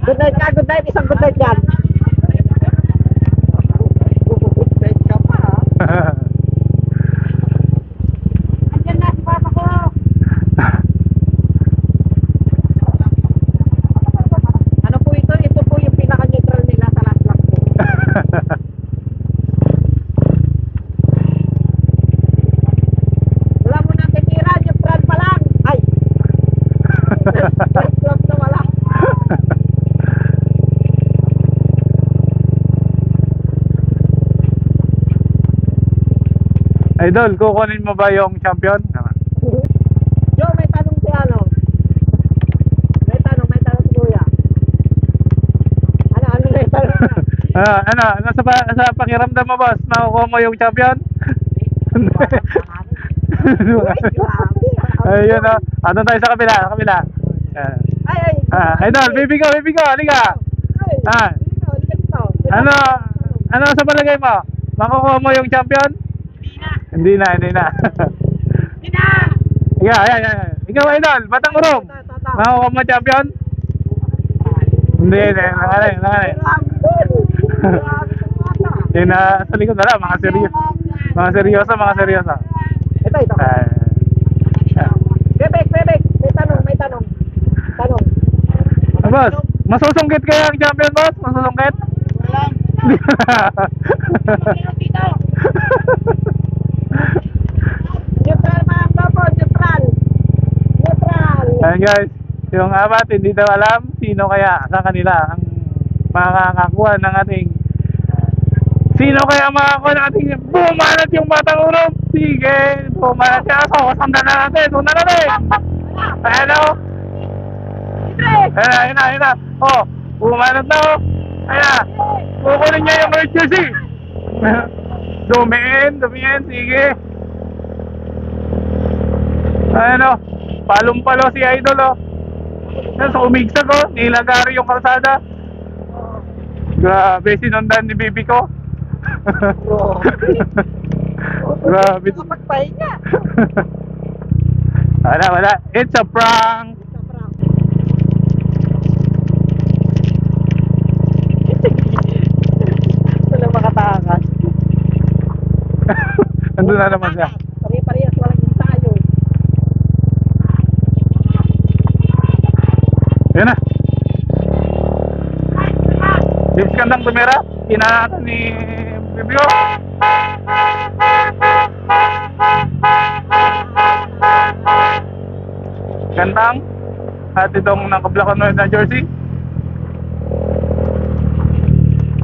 Good night ka, good night. Isang good night yan. Good night ka pa, ha? Andyan na si Papa ko. Ano po ito? Ito po yung pinaka-neutral nila sa last lap po. Wala mo nang titira, neutral pa lang. Ay! Last lap na wala. Idol, kukunin mo ba yung champion? Joe, may tanong si ano? May tanong si Kuya. Ano may tanong na? Sa pakiramdam mo boss, makukuha mo yung champion? Uy, grabe. Ayun o. Ano tayo sa kabila? Ay. Idol, baby ko, halika. Ah. Ano sa palagay mo? Makukuha mo yung champion? Hindi na. Yeah. Ikaw idol, Batang Urom. Makukuha mo champion? Hindi. Nangalay. Yung sa likod na lang, mga seryoso. Ito. Bebek. May tanong. Boss, masusungkit kaya ang champion boss? Masusungkit? Wala. Neutral mga kapo, neutral. Ayan guys, yung apat hindi daw alam sino kaya sa kanila ang makakakuha ng ating bumanat yung Batang Urom. Sige, bumanat siya. So, sundan na natin. Ayan o. Ayan na. Oh, bumanat na o. Ayan na. Kukunin niya yung red jersey. Dumiin. Sige. Ayan o. Palong-palo si Idol o. So, umigsag o. Nilagari yung kalsada. Grabe, sinundan ni bibi ko. Grabe. Kapagpahinga. Wala. It's a prank. Wala makatakas. Andun na naman siya. Pare-parehas walang ensayo. Yan na. James Kandang tumira. Inahatan ni Bibio. Kandang. At itong nakablakan na jersey.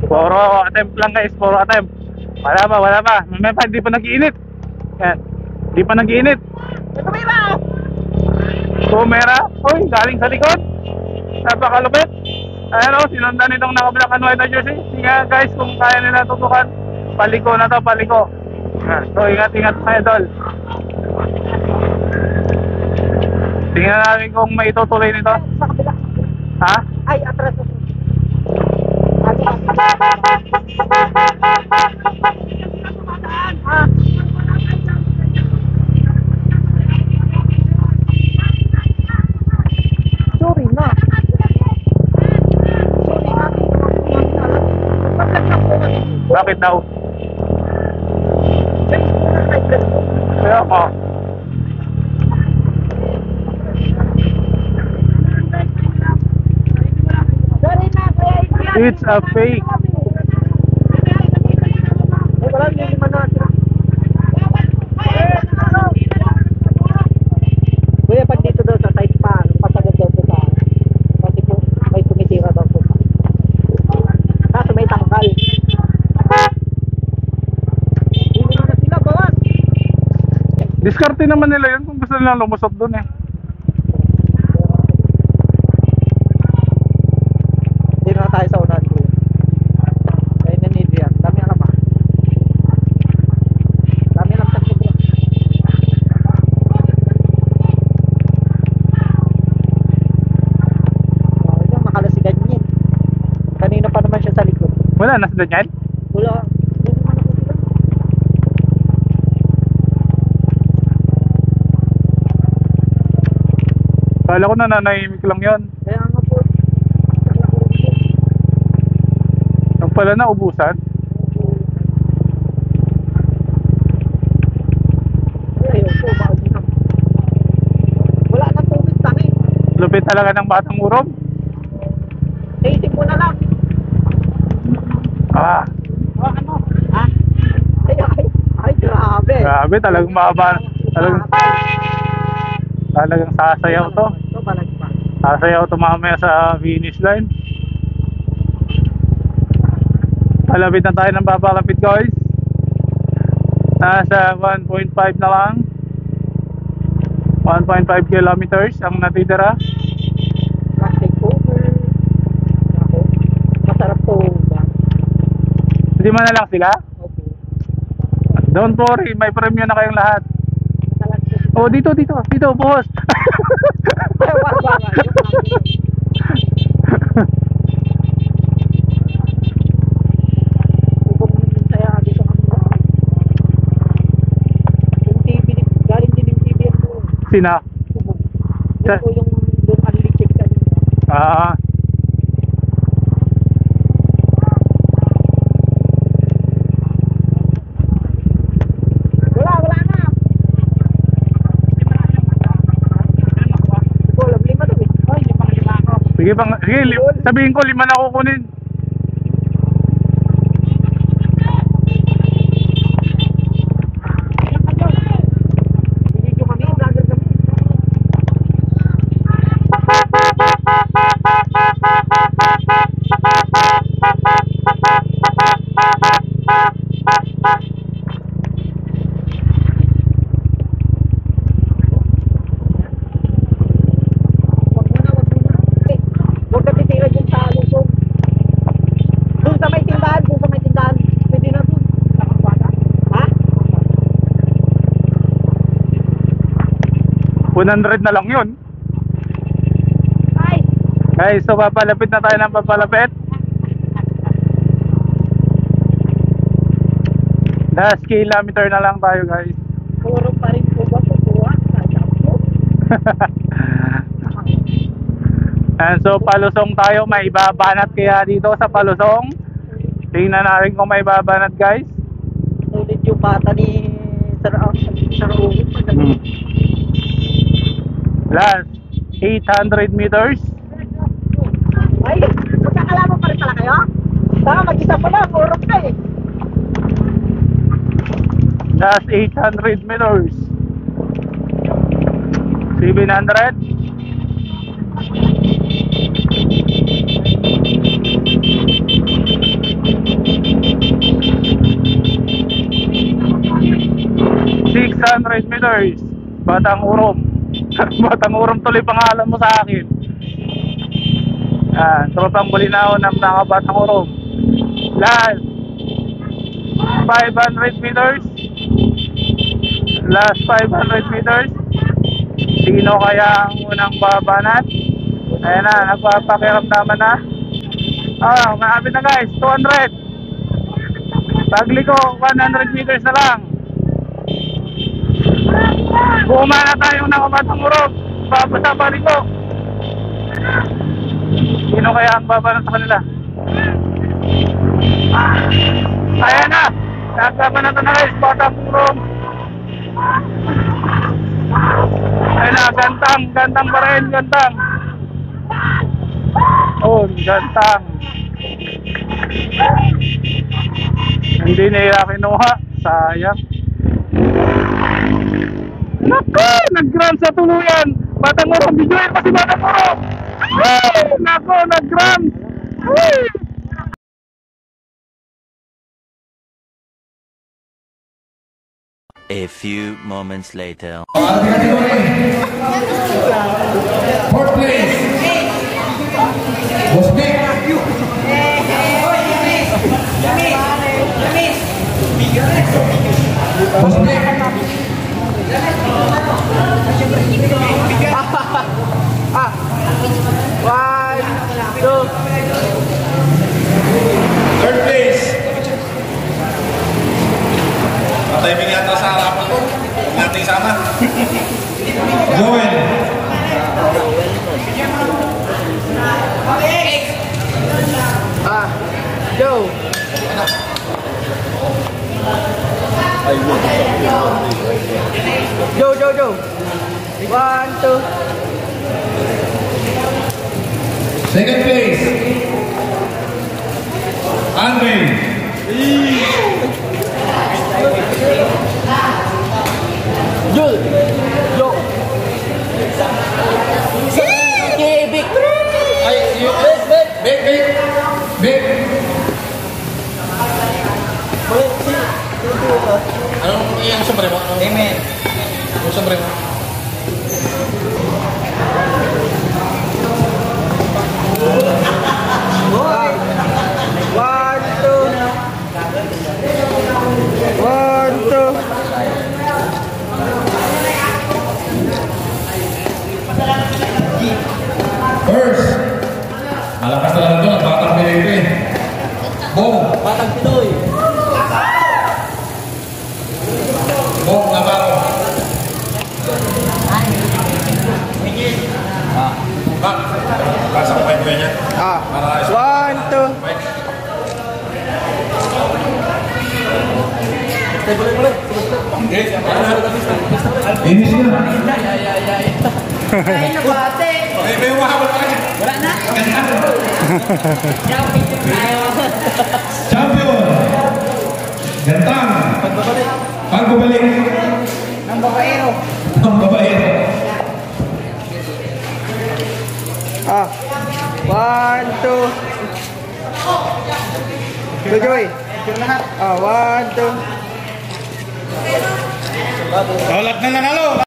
Puro attempt lang guys. Wala pa. May pa, hindi pa nag-iinit. Yan. Hindi pa nag-iinit. Tumira. Uy, galing sa likod. Napakalupit. Ayan o, sinundan itong naka-black and white na jersey. Sige guys, kung kaya nila tutukan, paliko na to. So ingat mga idol. Tingnan natin kung may itutuloy nito. Sa kabila. Ha? Ay, atras ako. Ah. Sorry na. Sorry na. Pagkat na po. Bakit daw? Check mo na kay Chris. Kaya ako. Sorry na, kuya. It's a fake. Ay, wala, hindi naman natin. Kuya, pag dito daw sa site pa, pasagad daw po sa kasi po may tumitira daw po sa kaso may tangkal. Hindi na sila, bawas. Diskarte naman nila yun kung gusto nilang lumusot dun eh. Hindi na tayo sa unahan, kuya. Kaya nanid yan. Dami alam ah. Dami alam sa kuya. Yan, makalasigan niya. Kanina pa naman siya sa likod. Wala, nasa dyan yan? Wala. Hindi naman ako sila. Kala ko na nanahimik lang yun. Kaya nga po. Yung pala na ubusan. Ayaw po, bawal na. Wala na tubig kami. Lupit talaga ng Batang Urom. Naisip mo na lang. Ah, O ano? Ha? Ay, grabe. grabe, talagang mahaba. Talagang sasayaw to. Ito balag pa. Sasayaw to mamaya sa finish line. Palapit na tayo ng papalapit guys. Nasa 1.5 na lang. 1.5 kilometers ang natitira. Plastic over. Ako. Masarap to ba? Hindi man na lang sila. Opo. Don't worry, may premyo na kayong lahat. Talagpos. Oh, dito, boss. Ay, wag. Yung lang. Ubong saya dito kami. Yung TV, galing din yung TV po. Sina? Ubong. Yun po yung doon unleashed kanina. Ah, Wala na. Ito, alam, 5 daw eh. Ay, hindi pang 5 ako. sige bang, sige, sabihin ko 5 na kukunin. Video kami, vlogger kami. Wag muna. Eh, huwag ka titira dyan sa lusog. Doon sa may tindahan. Pwede na doon. Ha? 100 na lang yun. Ay! Guys, so papalapit na tayo ng papalapit. Last kilometer na lang tayo guys. Puro pa rin po ba ito? And so palusong tayo, may babanat kaya dito sa palusong. Tingnan natin kung may babanat guys. Ulit yung bata ni Saraong. Last 800 meters. Ay, magkakalaman pa rin pala kayo? Baka mag-isa pa lang, urok ka eh. Last 800 meters. 700. 600 meters. Batang Urom. Batang Urom tuloy pangalan mo sa akin. Tropang Bulinaw ng mga Batang Urom. Last 500 meters. Last 500 meters. Sino kaya ang unang babanat? Ayan na, nagpapakiramdaman na. Oh, maabit na guys, 200. Pagliko, 100 meters na lang. Buma na tayong nakabatang urog. Babasa pa rin ko. Sino kaya ang baba sa kanila? Ayan na, nagkaban na ito na guys, batang urog. Ayan na, gantang pa rin, gantang. Oh, gantang. Hindi nila kinuha, sayang. Naku, nag-gram sa tuluyan. Batang Oro, videoin pa si Batang Oro. Naku, nag-gram. A few moments later. Fourth place. Bosnik. Bosnik. One, two. Third place. Timing yata sa harapan ko. Huwag natin isama. Joel. Joe. Joe. One, two. Second place. Andre. Joe. Big. Ay, Big. Anong yung sombrero mo? Amen. Yung sombrero mo? One, two. First. Malakas talaga ito. Ang Batang Pinoy. Bong. Batang Pinoy. Bong Navarro. Bak. Pasang pa niya. One, two. Ini sih. Ay, nabate. May umahabol pa rin. Wala na. Champion. Gantang. Pagbabalik. Ng babaero. Ang babaero. One, two. Joy. One, two. Tolak na nanalo.